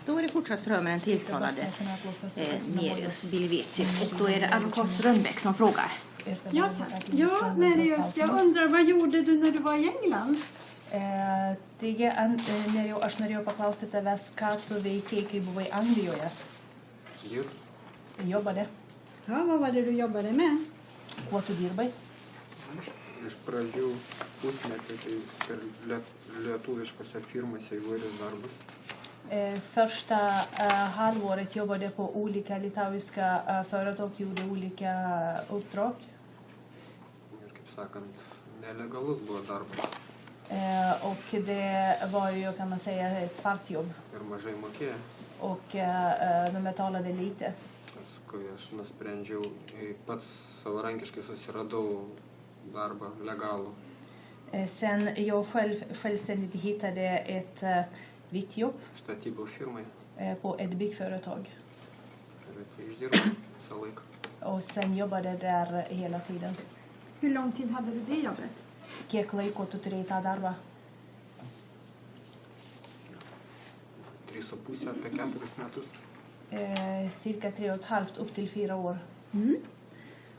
Då är det fortsatt förhör med den tilltalade Nereus Bilvicius. Och då är det advokat Rönnbäck som frågar. Ja, Nereus, jag undrar, vad gjorde du när du var i England? Taigi, Nerijau, aš norėjau paklausti tavęs, ką tu veikei, kai buvai Anglijoje. Jobbade. Ja, vad var det du jobbade med? Kuo tu dirbai? Iš pradžių pusmetį tai per lietuviškose firmose įvairius darbus. Första halvåret jobbade på olika litauiska företag, gjorde olika uppdrag. Ir kaip sakant, nelegalus buvo darbas. Och det var ju, kan man säga, svartjobb. Ir mažai mokėjo. Och de betalade lite. Paskui aš nusprendžiau, pats savarankiškai susiradau darbą legalų. Sen jag självständigt hittade ett vitt jobb Statybų firmai. på ett byggföretag. Ir tai išdirbau visą laiką. Och sen jobbade där hela tiden. Hur lång tid hade du det jobbet? Kiek laiko tu turėjai tą darbą? 3,5 apie 4 metus. Cirka 3,5 upp till 4 år. Mm.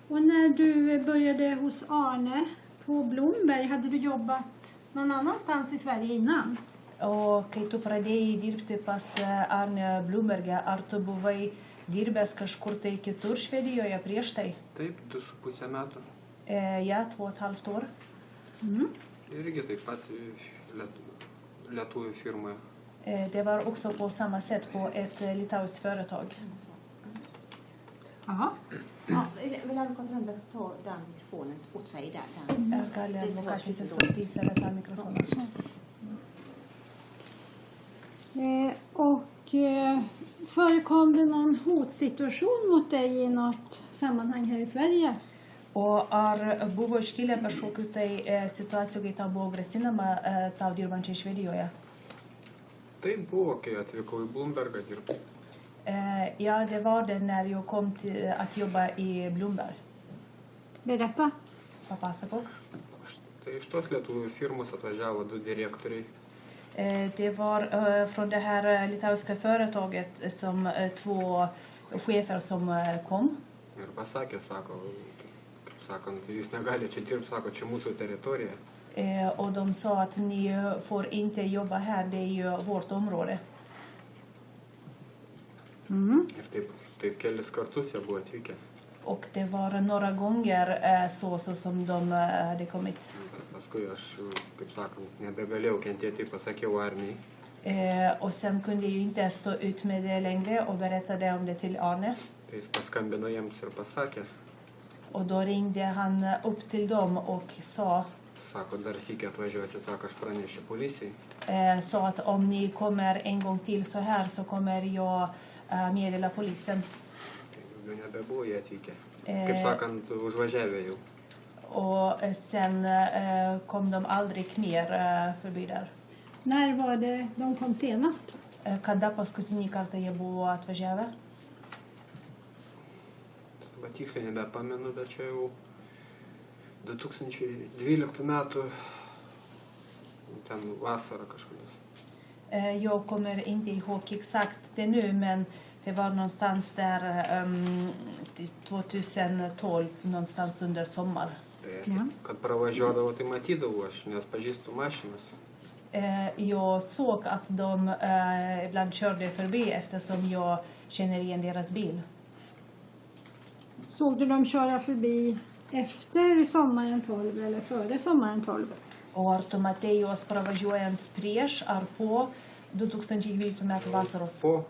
Och när du började hos Arne på Blomberg, hade du jobbat någon annanstans i Sverige innan? O kai tu pradėjai dirbti pas Arne Blumbergą, ar tu buvai dirbęs kažkur tai kitur Švedijoje prieš tai? Taip, 2,5 metų. Ja, 2,5 år. Mm. Irgi taip pat lietuvių firmoje. Det var också på samma sätt på ett litauiskt företag. Ja. Ja, vill advokat Rönnbäck ta den mikrofonen åt sig där? Jag ska advokat visa så visa den mikrofonen. Förekom det någon hotsituation mot dig i något sammanhang här i Sverige? O ar buvo iškilę kažkokių tai situacijų, kai tau buvo grasinama tau dirbančiai Švedijoje? Tai buvo, kai atvykau į Blombergą dirbti. Ja, det var det när jag kom till att jobba i Blomberg. Berätta. Papasakok. Tai iš tos lietuvių firmos atvažiavo 2 direktoriai. Det var från det här litauiska företaget som 2 chefer som kom. Ir pasakė, sako, kaip sakant, jūs negalite čia dirbti, sako, čia mūsų teritorija. Och de sa att ni får inte jobba här, det är ju vårt område. Mm. Ir taip kelis kartus jie buvo atvykę. Och det var några gånger så som de hade kommit. Paskui aš, kaip sakant, nebegalėjau kentėti, pasakiau Arnei. Och sen kunde jag ju inte stå ut med det längre och berättade om det till Arne. Tai jis paskambino jiems ir pasakė. Och då ringde han upp till dem och sa, Sako, dar sykį atvažiuosi, sako, aš pranešiu policijai. sa att om ni kommer en gång till så här så kommer jag meddela polisen. Tai daugiau nebebuvo jie atvykę. Kaip sakant, užvažiavę jau. Och sen kom de aldrig mer förbi där. När var det de kom senast? Kada paskutinį kartą jie buvo atvažiavę? Va tiksliai nebepamenu, bet čia jau 2012 metų, ten vasarą kažkokios. Jag kommer inte ihåg exakt det nu, men det var någonstans där 2012, någonstans under sommar. Tai, kad pravažiuodavo, tai matydavau aš, nes pažįstu mašinas. Jag såg att de ibland körde förbi eftersom jag känner igen deras bil. Såg du dem köra förbi efter sommaren 12 eller före sommaren 12? O ar tu matei juos pravažiuojant prieš ar po 2012 metų vasaros? Po,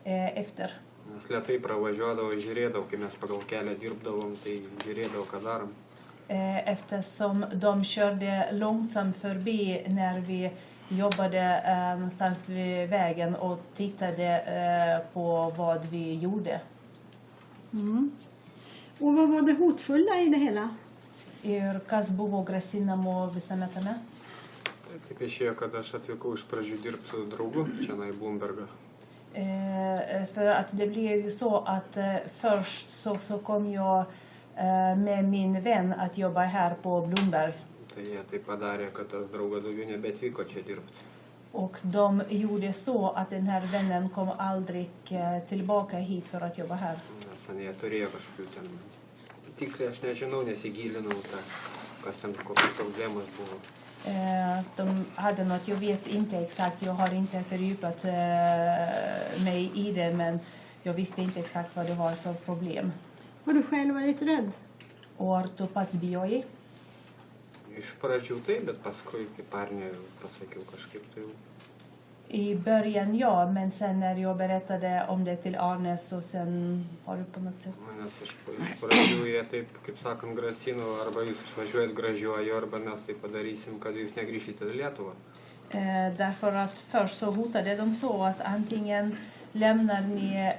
Efter. nes lietai pravažiuodavo, žiūrėdavo, kai mes pagal kelią dirbdavom, tai žiūrėdavo, ką darom. Eftersom de körde långsamt förbi när vi jobbade någonstans vid vägen och tittade på vad vi gjorde. Mm. Och vad var det hotfulla i det hela? Ir kas buvo grasinamo visame tame? Tai taip išėjo, kad aš atvykau iš pradžių dirbti su draugu čia į Blombergą. För att det blev ju så att först så kom jag med min vän att jobba här på Blomberg. Tai jie tai padarė, kad tas draugas daugiau nebeatvyko čia dirbti. Och de gjorde så att den här vännen kom aldrig tillbaka hit för att jobba här. Nes jie turėjo kažkokių ten. Tiksliai aš nežinau, nesigilinau tą, kas ten kokios problemos buvo. De hade något, jag vet inte exakt, jag har inte fördjupat mig i det, men jag visste inte exakt vad det var för problem. Har du själv varit rädd? O ar tu pats bijojai? Iš pradžių taip, bet paskui, kaip Arnė pasakiau, kažkaip tai jau. I början ja, men sen när jag berättade om det till Arne så sen har du på något sätt... Nes iš pradžių jie taip, kaip sakant, grasino, arba jūs išvažiuojat gražiuoju, arba mes tai padarysim, kad jūs negrįžite į Lietuvą. Därför att först så hotade de så att antingen lämnar ni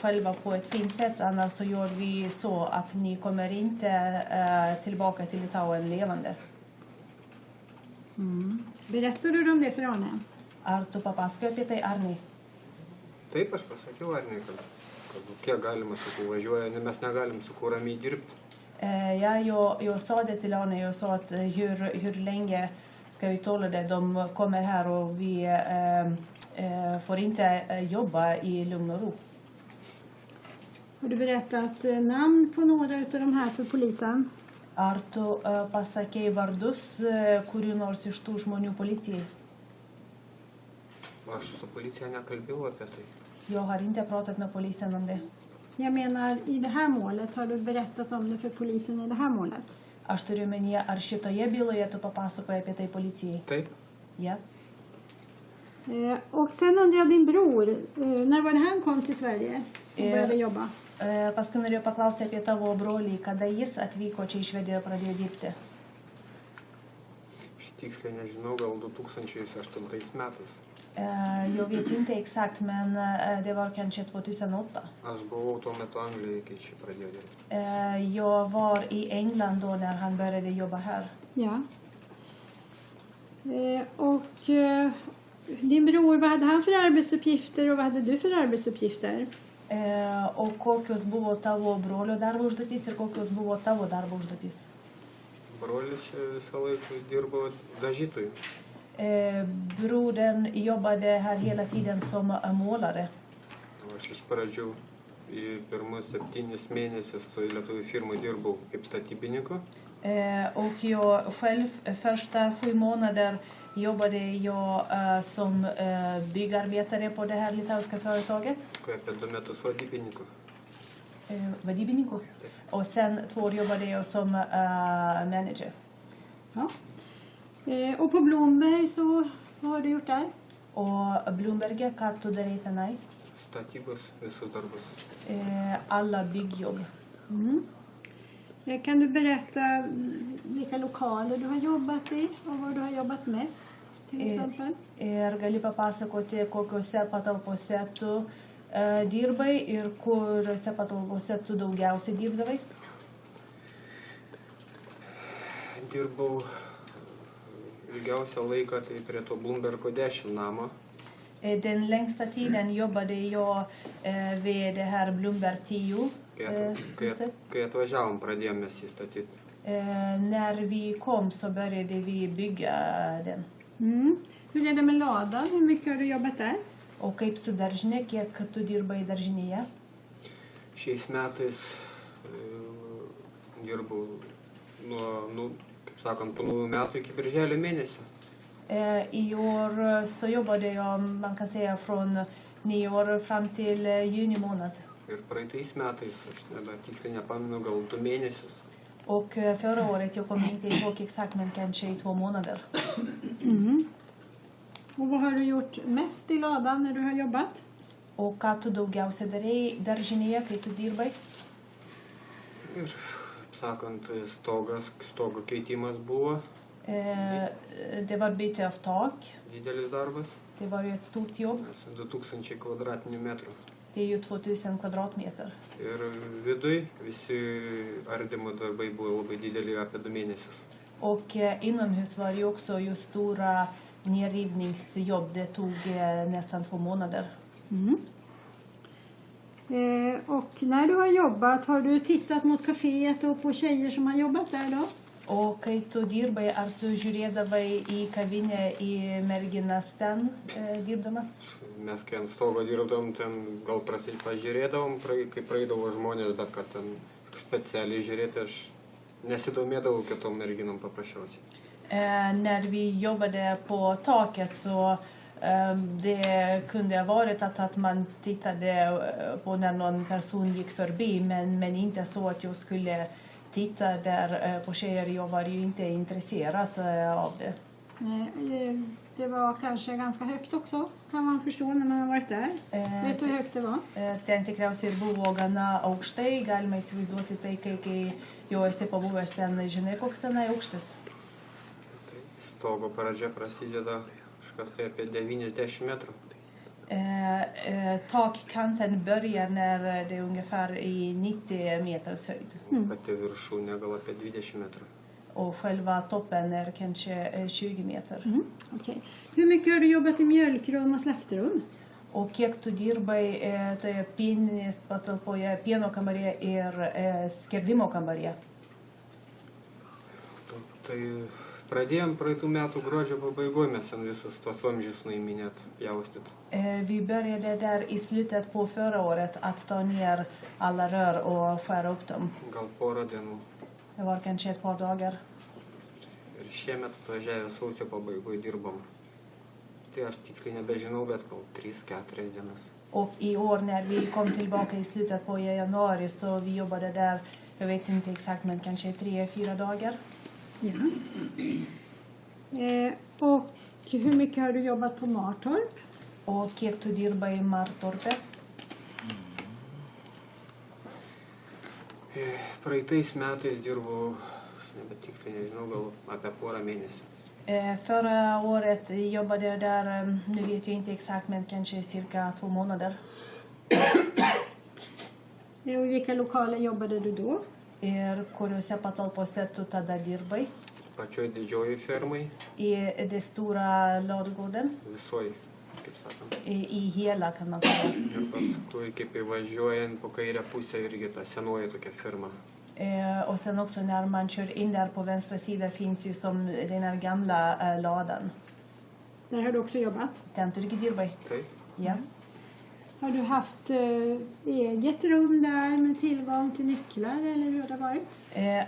själva på ett fint sätt, annars så gör vi så att ni kommer inte tillbaka till Litauen levande. Berättade du om det för Arne? Ar tu papasakoji apie tai Arnai? Taip, aš pasakiau Arnė, kad kiek galima, sakau, važiuoja, mes negalim su kuo ramiai dirbti. Ja, jag sa det till Arne, jag sa att hur länge ska vi tåla det? De kommer här och vi får inte jobba i lugn och ro. Har du berättat namn på några av de här för polisen? Ar tu pasakei vardus kurių nors iš tų žmonių policijai? Aš su policija nekalbėjau apie tai. Jag har inte pratat med polisen om det. Jag menar, i det här målet, har du berättat om det för polisen i det här målet? Aš turiu menyje, ar šitoje byloje tu papasakoji apie tai policijai? Taip, Ja. Och sen undrar jag din bror, när var det han kom till Sverige och började jobba? Paskui norėjau paklausti apie tavo brolį, kada jis atvyko čia į Švediją ir pradėjo dirbti. aš tiksliai nežinau, gal 2008 metais. Jag vet inte exakt, men det var kanske 2008. Aš buvau tuo metu Anglijoje, kai čia pradėjo dirbti. Jag var i England då när han började jobba här. Ja. Din bror, vad hade han för arbetsuppgifter och vad hade du för arbetsuppgifter? O kokios buvo tavo brolio darbo užduotys ir kokios buvo tavo darbo užduotys? Brolis čia visą laiką dirbo dažytojų. Brodern jobbade här hela tiden som målare. Aš iš pradžių į pirmus 7 mėnesius su lietuvių firmai dirbau kaip statybininku. Och jag själv första 7 månader jobbade jag som byggarbetare på det här litauiska företaget. Paskui apie 2 metus vadybininku. Vadybininku. Och sen 2 år jobbade jag som manager. Ja. Och på Blomberg så, vad har du gjort där? Och Bloomberg, ką tu darei tenai? Statybos visus darbus. Alla byggjobb. Kan du berätta vilka lokaler du har jobbat i och var du har jobbat mest till exempel? Ir gali papasakoti, kokiuose patalpose tu dirbai ir kuriuose patalpose tu daugiausiai dirbdavai? Dirbau ilgiausią laiką tai prie to Bloombergo 10 namo. Den längsta tiden jobbade jag vid det här Bloomberg 10 huset. Kai atvažiavom, pradėjome mes jį statyti. När vi kom så började vi bygga den. Hur är det med ladan? Hur mycket har du jobbat där? O kaip su daržinė, kiek tu dirbai daržinėje? Šiais metais dirbau nuo, kaip sakant, po naujų metų iki birželio mėnesio. I år så jobbade jag, man kan säga, från nyår fram till juni månad. Ir praeitais metais, aš tiksliai nepamenu, gal 2 mėnesius. Och förra året, jag kommer inte ihåg exakt, men kanske i 2 månader. Och vad har du gjort mest i ladan när du har jobbat? Och ką tu daugiausia darei daržinėje, kai tu dirbai? Ir, sakant, stogo keitimas buvo. Det var byte av tak. Didelis darbas. Det var ju ett stort jobb. 2000 kvadratinių metrų. Det är ju 2000 kvadratmeter. Ir viduj visi ardymo darbai buvo labai dideli, apie 2 mėnesius. Och inomhus var ju också ju stora nedrivningsjobb. Det tog nästan 2 månader. Och när du har jobbat, har du tittat mot kaféet och på tjejer som har jobbat där då? O kai tu dirbai, ar tu žiūrėdavai į kavinę, į merginas ten dirbdamas? Mes kai ant stogo dirbdavom, ten gal pažiūrėdavom, kai praeidavo žmonės, bet kad ten specialiai žiūrėti, aš nesidomėdavau kitom merginom paprasčiausiai. När vi jobbade på taket så det kunde ha varit att man tittade på när någon person gick förbi, men inte så att jag skulle titta där på tjejer. Jag var ju inte intresserad av det. Det var kanske ganska högt också, kan man förstå när man har varit där. Vet du hur högt det var? Ten tikriausiai ir buvo gana aukštai, galima įsivaizduoti tai, kai jau esi pabuvęs ten, žinai, koks tenai aukštas. Stogo pradžia prasideda kažkas tai apie 90 metrų. Takkanten börjar när det är ungefär i 90 meters höjd. Pati viršūnė gal apie 20 metrų. Och själva toppen är kanske 20 meter. Okej. Hur mycket har du jobbat i mjölkrum och slakterum? O kiek tu dirbai toje pieninės patalpoje, pieno kambaryje ir skerdimo kambaryje? Tai pradėjom praeitų metų gruodžio pabaigoje, mes ten visus tos vamzdžius nuiminėt, pjaustyt. Vi började där i slutet på förra året att ta ner alla rör och skära upp dem. Gal porą dienų. Det var kanske ett par dagar. Ir šiemet atvažiavę sausio pabaigoje dirbom. Tai aš tiksliai nebežinau, bet gal 3-4 dienas. Och i år när vi kom tillbaka i slutet på januari så vi jobbade där, jag vet inte exakt, men kanske 3-4 dagar. Ja. Och hur mycket har du jobbat på Martorp? O kiek tu dirbai Martorpe? Praeitais metais dirbau, aš nebetiksliai nežinau, gal apie porą mėnesių. Förra året jobbade jag där, nu vet jag inte exakt, men kanske cirka 2 månader. Och i vilka lokaler jobbade du då? Ir kuriuose patalpose tu tada dirbai? Pačioj didžiojoj fermai, I det stora ladugården? visoj, kaip sakant. I hela, kan man säga. Ir paskui, kaip įvažiuojant po kairę pusę, irgi ta senoji tokia firma. Och sen också när man kör in där på vänstra sida finns ju som den här gamla ladan. Där har du också jobbat. Den tu irgi dirbai? Taip, Ja. Har du haft eget rum där med tillgång till nycklar eller hur har det varit?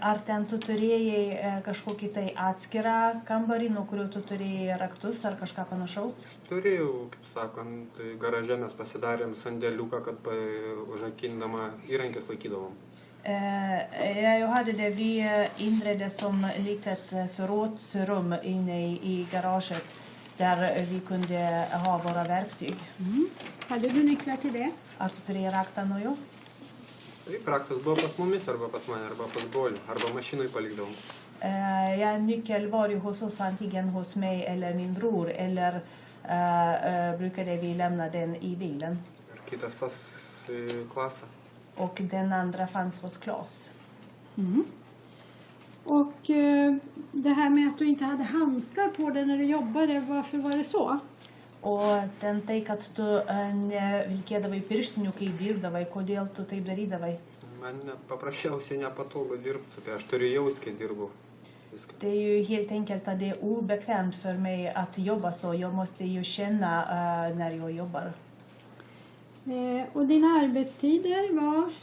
Ar ten tu turėjai kažkokį tai atskirą kambarį, nuo kurio tu turėjai raktus ar kažką panašaus? turėjau, kaip sakant, garaže mes pasidarėm sandėliuką, kad užrakindama įrankis laikydavom. Jag hade det, vi inredde som litet förrådsrum inne i garaget där vi kunde ha våra verktyg. Hade du nycklar till det? Ar tu turėjai raktą nuo jų? Taip, raktas buvo pas mumis, arba pas mane, arba pas brolį, arba mašinai palikdavom. Ja, nyckel var ju hos oss, antingen hos mig eller min bror, eller brukade vi lämna den i bilen. Ir kitas pas klasą. Och den andra fanns hos Claes. Och det här med att du inte hade handskar på dig när du jobbade, varför var det så? O ten tai, kad tu nevilkėdavai pirštinių, kai dirbdavai, kodėl tu taip darydavai? Man paprasčiausiai nepatogu dirbti, tai aš turiu jaust, kai dirbau. Viską. Det är ju helt enkelt att det är obekvämt för mig att jobba så. Jag måste ju känna när jag jobbar. Och dina arbetstider var?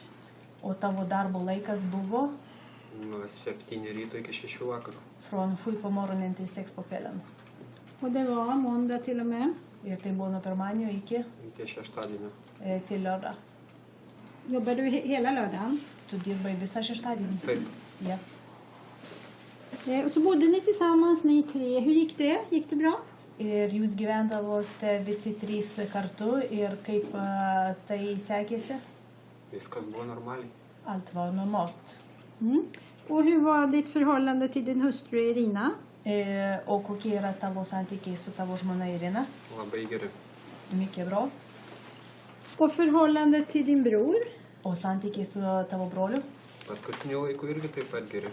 O tavo darbo laikas buvo Nuo 7 ryto iki 6 vakaro. från 7 på morgonen till 6 på kvällen. Och det var måndag till och med. Ir tai buvo nuo pirmadienio iki Iki šeštadienio. till lördag. Jobbade du hela lördagen? Tu dirbai visą šeštadienį. Taip, Ja. Och så bodde ni tillsammans, ni tre. Hur gick det? Gick det bra? Ir jūs gyvendavote visi 3 kartu ir kaip tai sekėsi? viskas buvo normaliai. Allt var normalt. Och hur var ditt förhållande till din hustru Irina? O kokie yra tavo santykiai su tavo žmona Irina? Labai geri. Mycket bra. Och förhållandet till din bror? O santykiai su tavo broliu? Paskutiniu laiku irgi taip pat geri.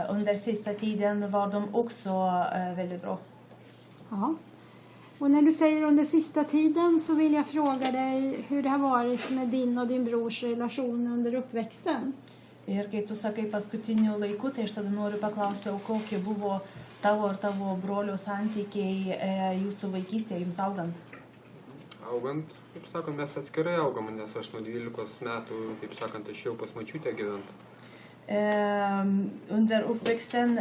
Under sista tiden var de också väldigt bra. Ja. Och när du säger under sista tiden så vill jag fråga dig hur det har varit med din och din brors relation under uppväxten. Ir kai tu sakai paskutiniu laiku, tai aš tada noriu paklausti, o kokie buvo tavo ir tavo brolio santykiai jūsų vaikystėje jums augant? Augant, kaip sakant, mes atskirai augom, nes aš nuo 12 metų, kaip sakant, išėjau pas močiutę gyvent. Under uppväxten,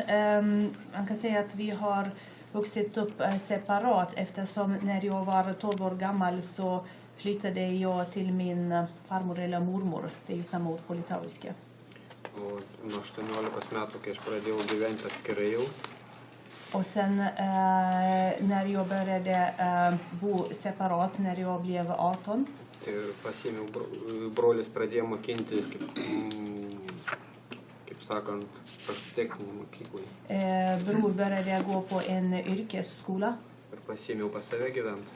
man kan säga att vi har vuxit upp separat eftersom när jag var 12 år gammal så flyttade jag till min farmor eller mormor. Det är ju samma ord på litauiska. O nuo 18 metų, kai aš pradėjau gyventi atskirai jau, Och sen när jag började bo separat, när jag blev 18, tai pasiėmiau, brolis pradėjo mokintis, kaip sakant, techninėj mokyklai. bror började gå på en yrkesskola. Ir pasiėmiau pas save gyventi.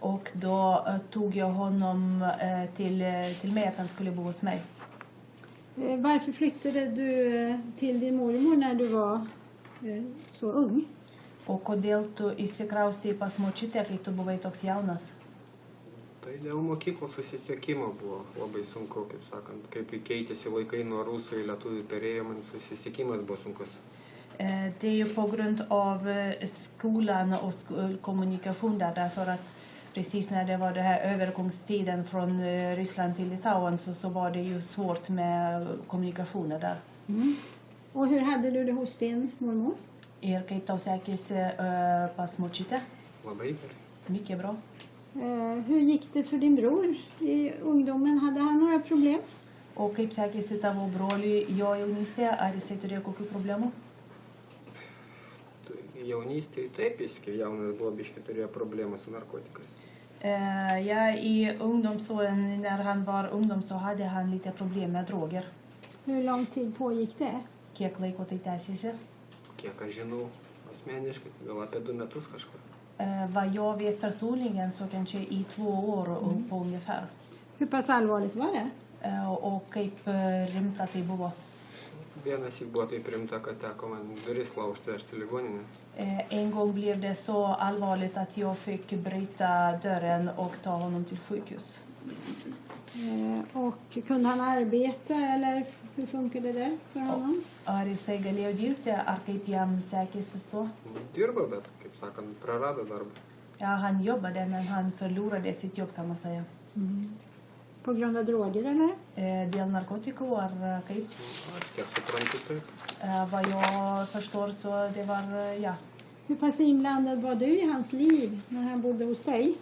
Och då tog jag honom till mig att han skulle bo hos mig. Varför flyttade du till din mormor när du var så ung? O kodėl tu įsikraustei pas močiutę, kai tu buvai toks jaunas? Tai dėl mokyklos susisiekimo buvo labai sunku, kaip sakant, kaip keitėsi laikai nuo rusų į lietuvių perėjo, man susisiekimas buvo sunkus. Det är ju på grund av skolan och kommunikation där, därför att precis när det var den här övergångstiden från Ryssland till Litauen så var det ju svårt med kommunikationer där. Mm. Och hur hade du det hos din mormor? Ir kaip tau sekėsi pas močiutę? Labai gerai. Mycket bra. Hur gick det för din bror i ungdomen? Hade han några problem? O kaip sekėsi tavo broliui jo jaunystėje? Ar jisai turėjo kokių problemų? Jaunystėje taip, jis kai jaunas buvo, biškai turėjo problemą su narkotikais. Ja, i ungdomsåren när han var ungdom så hade han lite problem med droger. Hur lång tid pågick det? Kiek laiko tai tęsėsi? Kiek aš žinau, asmeniškai, gal apie 2 metus kažkur. Vad jag vet personligen så kanske i 2 år på ungefär. Hur pass allvarligt var det? Och kaip rimta tai buvo. Vienas jį buvo taip rimta, kad teko man duris laužti vežti ligoninę. En gång blev det så allvarligt att jag fick bryta dörren och ta honom till sjukhus. Och kunde han arbeta eller hur funkade det för honom? Ar jisai galėjo dirbti, ar kaip jam sekėsi su tuo? Dirbo, bet, kaip sakant, prarado darbą. Ja, han jobbade men han förlorade sitt jobb kan man säga. På grund av droger eller? Dėl narkotikų ar kaip? Aš kiek suprantu, taip. Vad jag förstår så det var, ja. Hur pass inblandad var du i hans liv när han bodde hos dig?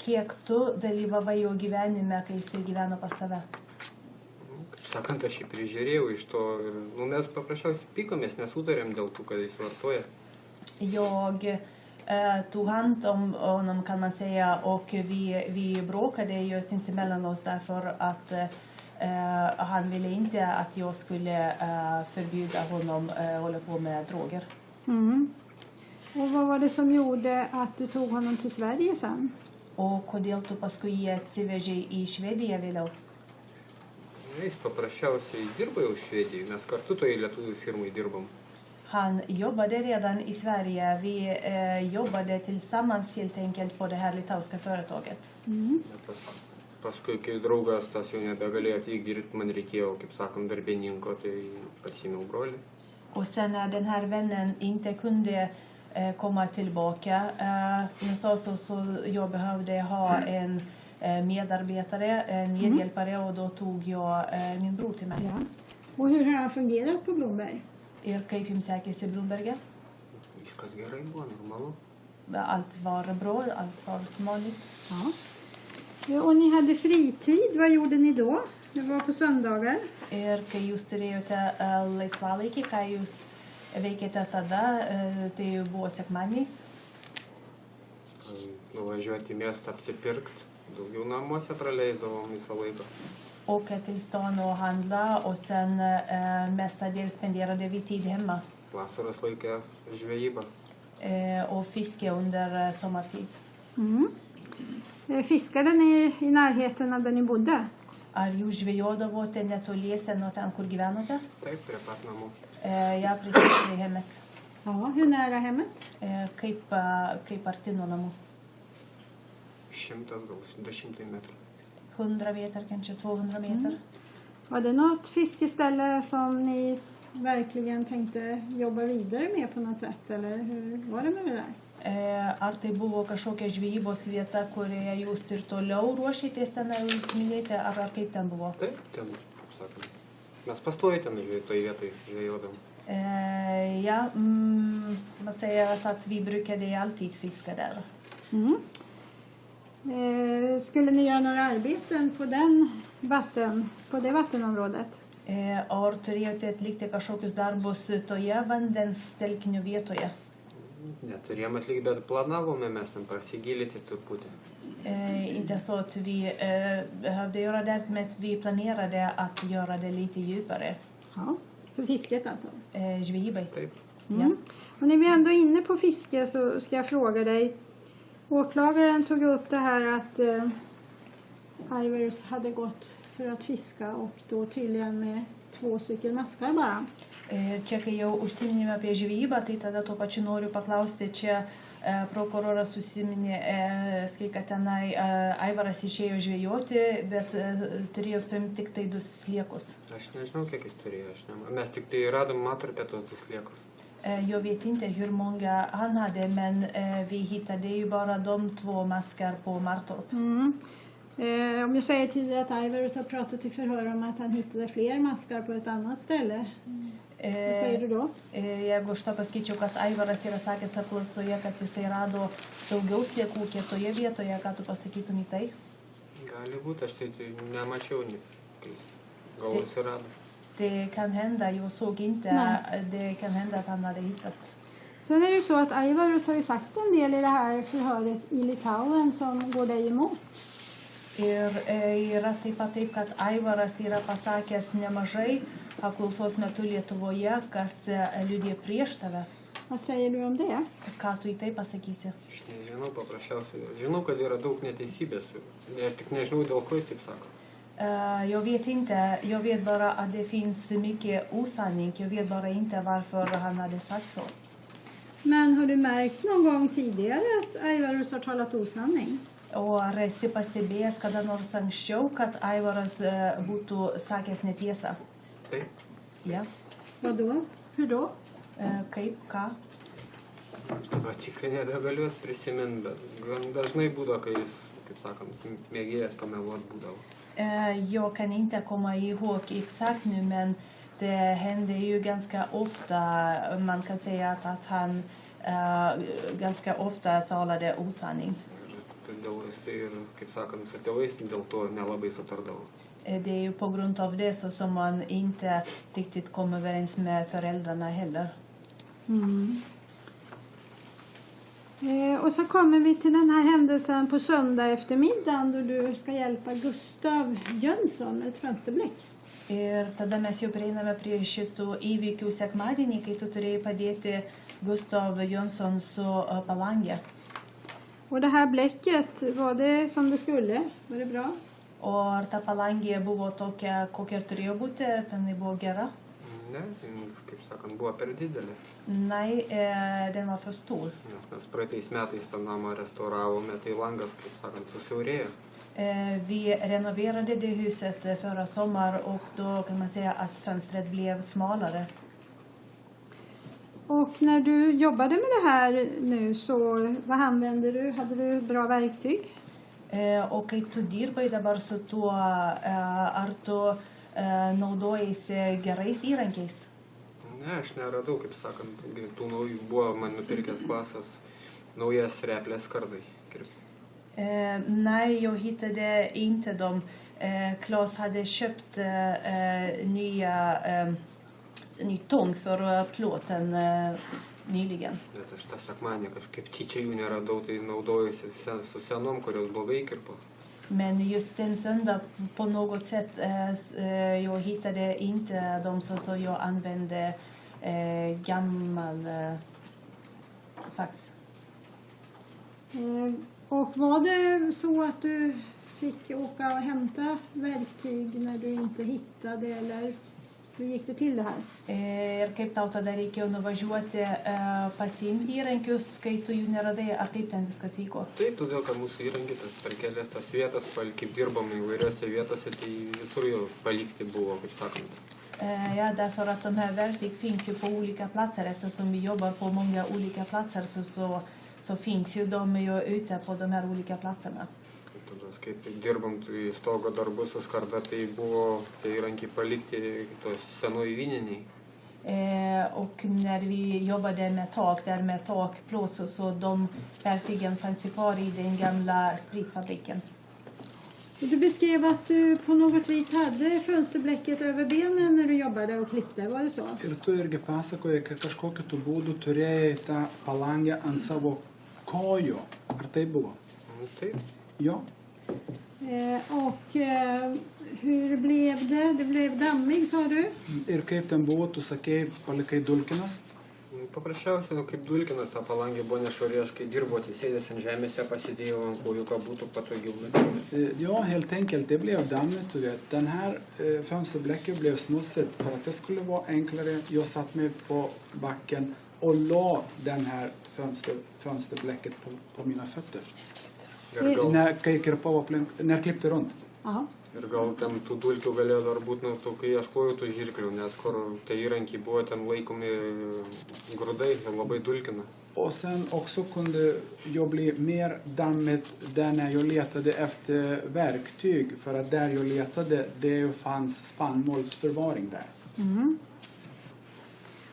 Kiek tu dalyvavai jo gyvenime, kai jisai gyveno pas tave? Kaip sakant, aš jį prižiūrėjau iš to ir mes paprasčiausiai pykomės, nesutarėm dėl tų, kad jis vartoja. Jag tog hand om honom kan man säga och vi bråkade ju sinsemellan oss därför att han ville inte att jag skulle förbjuda honom hålla på med droger. Mm. Och vad var det som gjorde att du tog honom till Sverige sen? O kodėl tu paskui jį atsivežei į Švediją vėliau? Jis paprasčiausiai dirbo jau Švedijai, mes kartu toje lietuvių firmai dirbom. Han jobbade redan i Sverige. Vi jobbade tillsammans helt enkelt på det här litauiska företaget. Mm. Paskui, kai draugas tas jau nebegalėjo atvykti dirbti, man reikėjo, kaip sakom, darbininko, tai pasiėmiau brolį. Och sen när den här vännen inte kunde komma tillbaka så jag behövde ha en medarbetare, en medhjälpare och då tog jag min bror till mig. Ja. Och hur har han fungerat på Blomberg? Ir kaip jums sekėsi Blomberge? Viskas gerai buvo, normalu. Allt var bra, allt var som vanligt. Ja. Och ni hade fritid, vad gjorde ni då? Det var på söndagar. Ir kai jūs turėjote laisvalaikį, ką jūs veikėte tada, tai buvo sekmadieniais. Nuvažiuoti į miestą apsipirkti, daugiau namuose praleisdavom visą laiką. Åka till stan och handla och sen mestadels spenderade vi tid hemma. Vasaros laikė žvejyba. Och fiske under sommartid. Mm. Fiskade ni i närheten av där ni bodde? Ar jūs žvejodavote netoliese nuo ten, kur gyvenote? Taip, prie pat namų. Ja, precis prie hemmet. Ja, hur nära hemmet? Kaip arti nuo namų? 100, gal 200 metrų. 100 meter, kanske 200 meter. Var det något fiskeställe som ni verkligen tänkte jobba vidare med på något sätt? Eller hur var det med det där? Ar tai buvo kažkokia žvejybos vieta, kurioje jūs ir toliau ruošitės ten minėti, ar kaip ten buvo? Taip, ten, sakant, mes pastoviai ten toj vietoj žvejodam. Ja, man säger att vi brukade alltid fiska där. Skulle ni göra några arbeten på det vattenområdet? Ar turėjote atlikti kažkokius darbus toje vandens telkinio vietoje? Neturėjom atlikti, bet planavome mes ten prasigilyti truputį. Inte så att vi behövde göra det, men vi planerade att göra det lite djupare. Ja, för fisket alltså. Žvejybai. Taip. Ja. Och när vi ändå är inne på fiske så ska jag fråga dig. Åklagaren tog upp det här att Aivarus hade gått för att fiska och då tydligen med 2 stycken maskar bara. Čia, kai jau užsiminėme apie žvejybą, tai tada tuo pačiu noriu paklausti, čia prokuroras užsiminė, kad tenai Aivaras išėjo žvejoti, bet turėjo suimti tik tai 2 sliekus. Aš nežinau, kiek jis turėjo. Mes tik tai radom matrupę tos 2 sliekus. Jag vet inte hur många han hade, men vi hittade ju bara de 2 maskar på Martorp. Om jag säger tidigare att Aivarus har pratat i förhör om att han hittade fler maskar på ett annat ställe. Vad säger du då? Jeigu aš tą pasakyčiau, kad Aivaras yra sakęs apklausoje, kad jisai rado daugiau sliekų kitoje vietoje, ką tu pasakytum į tai? Gali būti, aš tai nemačiau, gal jis rado. Det kan hända, jag såg inte. Det kan hända att han hade hittat. Sen är det ju så att Aivarus har ju sagt en del i det här förhöret i Litauen som går dig emot. Ir yra taip pat taip, kad Aivaras yra pasakęs nemažai apklausos metu Lietuvoje, kas liudija prieš tave. Vad säger du om det? Ką tu į tai pasakysi? Aš nežinau, paprasčiausiai. Žinau, kad yra daug neteisybės. Aš tik nežinau, dėl ko jis taip sako. Jag vet inte. Jag vet bara att det finns mycket osanning. Jag vet bara inte varför han hade sagt så. Men har du märkt någon gång tidigare att Aivarus har talat osanning? O ar esi pastebėjęs kada nors anksčiau, kad Aivaras būtų sakęs netiesą? Taip. Ja. Vadå? Hur då? Kaip, ką? Aš dabar tiksliai nebegaliu prisiminti, bet gan dažnai būdavo, kai jis, kaip sakant, mėgėjęs pameluot būdavo. Jag kan inte komma ihåg exakt nu, men det händer ju ganska ofta. Man kan säga att han ganska ofta talade osanning. Dėl jisai ir, kaip sakant, su tėvais dėl to nelabai sutardavo. Det är ju på grund av det så som man inte riktigt kommer överens med föräldrarna heller. Och så kommer vi till den här händelsen på söndag eftermiddagen då du ska hjälpa Gustav Jönsson med ett fönsterbleck. Ir tada mes jau prieiname prie šitų įvykių sekmadienį, kai tu turėjai padėti Gustav Jönsson su palangė. Och det här bläcket, var det som det skulle? Var det bra? O ar ta palangė buvo tokia, kokia ir turėjo būti, ar tenai buvo gera? Ne, kaip sakant, buvo per didelė. Nej, den var för stor. Nes mes praeitais metais tą namą restauravome, tai langas, kaip sakant, susiaurėjo. Vi renoverade det huset förra sommar och då kan man säga att fönstret blev smalare. Och när du jobbade med det här nu så vad använde du? Hade du bra verktyg? O kaip tu dirbai dabar su tuo, ar tu naudojaisi gerais įrankiais? Ne, aš neradau, kaip sakant, tų naujų buvo man nupirkęs klasas naujas replės kardai. Nej, jag hittade inte dem. Claes hade köpt ny tång för plåten nyligen. Bet aš tą sekmanį kažkaip tyčia jų neradau, tai naudojusi su senom, kurios blogai kirpo. Men just den söndag på något sätt jag hittade inte dem så jag använde gammal sax. Och var det så att du fick åka och hämta verktyg när du inte hittade eller Hur gick det till det här? Ir kaip tau tada reikėjo nuvažiuoti, pasiimti įrankius, kai tu jų neradai, ar kaip ten viskas vyko? Taip, todėl, kad mūsų įrankitas per kelias tas vietas, kaip dirbam įvairiose vietose, tai visur jau palikti buvo, kaip sakant. Ja, därför att de här verktyg finns ju på olika platser. Eftersom vi jobbar på många olika platser så finns ju de ju ute på de här olika platserna. Tada, kaip dirbam tai stogo darbus su skarda, tai buvo tai įrankiai palikti tos senoj vyniniai. Och när vi jobbade med tak, där med takplåt, så de verktygen fanns ju kvar i den gamla spritfabriken. Du beskrev att du på något vis hade fönsterblecket över benen när du jobbade och klippte, var det så? Ir tu irgi pasakoji, kad kažkokiu tu būdu turėjai tą palangę ant savo kojų. Ar tai buvo? Taip. Jo. Hur blev det? Det blev dammig, sa du? Ir kaip ten buvo, tu sakei, palikai dulkinas? Paprasčiausiai, kaip dulkinas, ta palangė buvo nešvarė, aš kai dirbo atsisėdęs ant žemėse, pasidėjau ant kojų, kad būtų patogiau. Ja, helt enkelt. Det blev dammigt, du vet. Den här fönsterblecket blev smutsigt. För att det skulle vara enklare, jag satt mig på backen och la den här fönsterblecket på mina fötter. När jag klippte runt. Aha. Ir gal ten tų dulkių galėjo dar būti, kai ieškojau tų žirklių, nes kur tai įrankiai buvo ten laikomi grūdai, labai dulkina. Och sen också kunde jag bli mer dammigt där när jag letade efter verktyg. För att där jag letade, det fanns spannmålsförvaring där. Mm.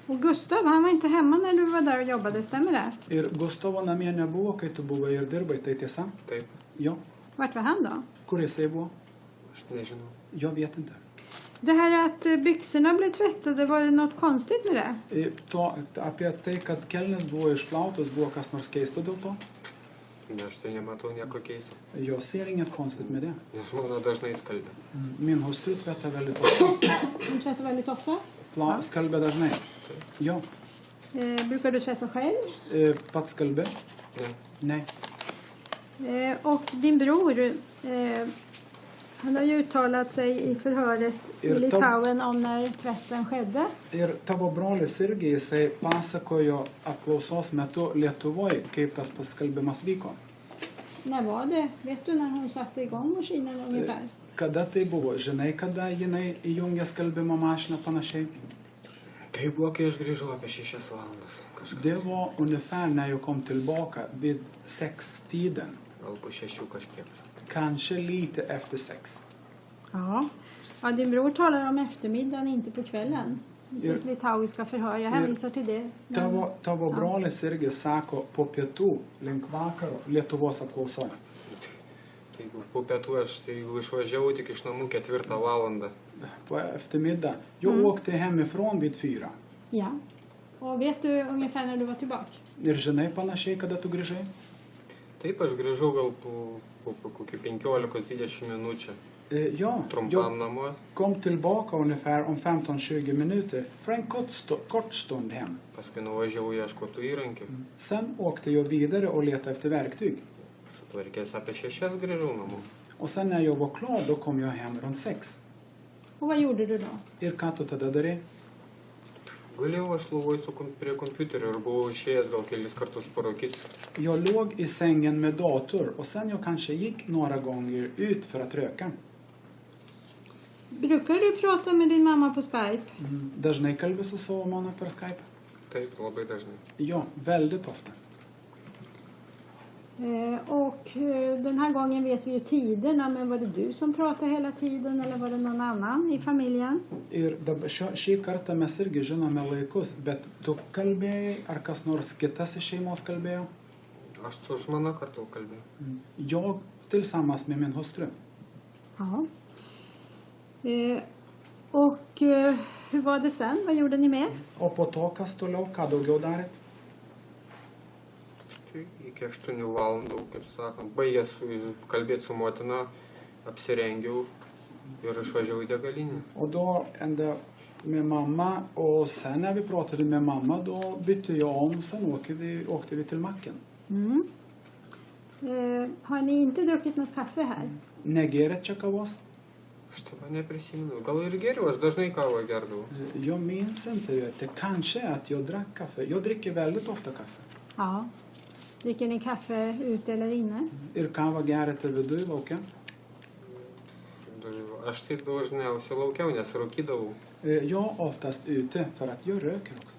Och Gustav, han var inte hemma när du var där och jobbade, stämmer det? Ir Gustavo namie nebuvo, kai tu buvai ir dirbai, tai tiesa? Taip, Jo. Vart var han då? Kur jisai buvo? aš nežinau. Jag vet inte. Det här att byxorna blev tvättade, var det något konstigt med det? Apie tai, kad kelnes buvo išplautos, buvo kas nors keista dėl to? Aš tai nematau nieko keisto. Jag ser inget konstigt med det. Nes mano dažnai skalbia. Min hustru tvättar väldigt ofta. Du tvättar väldigt ofta? Skalbia dažnai. Jo. Brukar du tvätta själv? Pats skalbi? Ne. Nej. Och din bror, han har ju uttalat sig i förhöret i Litauen om när tvätten skedde. Ir tavo brolis irgi jisai pasakojo apklausos metu Lietuvoj, kaip tas paskalbimas vyko. När var det? Vet du när hon satte igång maskinen ungefär? Kada tai buvo? Žinai, kada jinai įjungė skalbimo mašiną panašiai? Tai buvo, kai aš grįžau apie 6 valandas. Det var ungefär när jag kom tillbaka vid 6-tiden. Gal po 6 kažkiek. Kanske lite efter 6. Ja. Ja, din bror talar om eftermiddagen, inte på kvällen. I sitt litauiska förhör. Jag hänvisar till det. Tavo brolis irgi sako po pietų link vakaro Lietuvos apklausoje. Tai po pietų aš išvažiavau tik iš namų 4 valandą. På eftermiddag. Jag åkte hemifrån vid 4. Ja. Och vet du ungefär när du var tillbaka? Ir žinai panašiai, kada tu grįžai? Taip, aš grįžau gal po kokį 15-20 minučių. Ja, Trumpam namo. Kom tillbaka ungefär om 15-20 minuter för en kort stund hem. Paskui nuvažiavau ieškotų įrankių. Sen åkte jag vidare och letade efter verktyg. Sutvarkęs apie 6 grįžau namo. Och sen när jag var klar, då kom jag hem runt 6. Och vad gjorde du då? Ir ką tu tada darei? Gulėjau aš lovoj prie kompiuterio ir buvau išėjęs gal kelis kartus parūkyti. Jag låg i sängen med dator och sen jag kanske gick några gånger ut för att röka. Brukar du prata med din mamma på Skype? Dažnai kalbi su savo mama per Skype? Taip, labai dažnai. Ja, väldigt ofta. Och den här gången vet vi ju tiderna, men var det du som pratade hela tiden eller var det någon annan i familjen? Ir dabar šį kartą mes irgi žinome laikus, bet tu kalbėjai, ar kas nors kitas iš šeimos kalbėjo? Aš su žmona kartu kalbėjau. Jag tillsammans med min hustru. Ja. Och hur var det sen? Vad gjorde ni mer? O po to, kas toliau, ką daugiau darėt? Iki 8 valandų, kaip sakant, baigęs kalbėti su motina, apsirengiau ir išvažiavau i degalinę. Och då ända med mamma och sen när vi pratade med mamma då bytte jag om, sen åkte vi till macken. Har ni inte druckit något kaffe här? Negeret čia kavos? Aš taip neprisimenu. Gal ir geriau, aš dažnai kavą gerdavau. Jag minns inte det. Kanske att jag drack kaffe. Jag dricker väldigt ofta kaffe. Ja. Dricker ni kaffe ute eller inne? Ir kavą geriate viduj lauke? Aš taip dažniausiai laukiau, nes rūkydavau. Jag oftast ute för att jag röker också.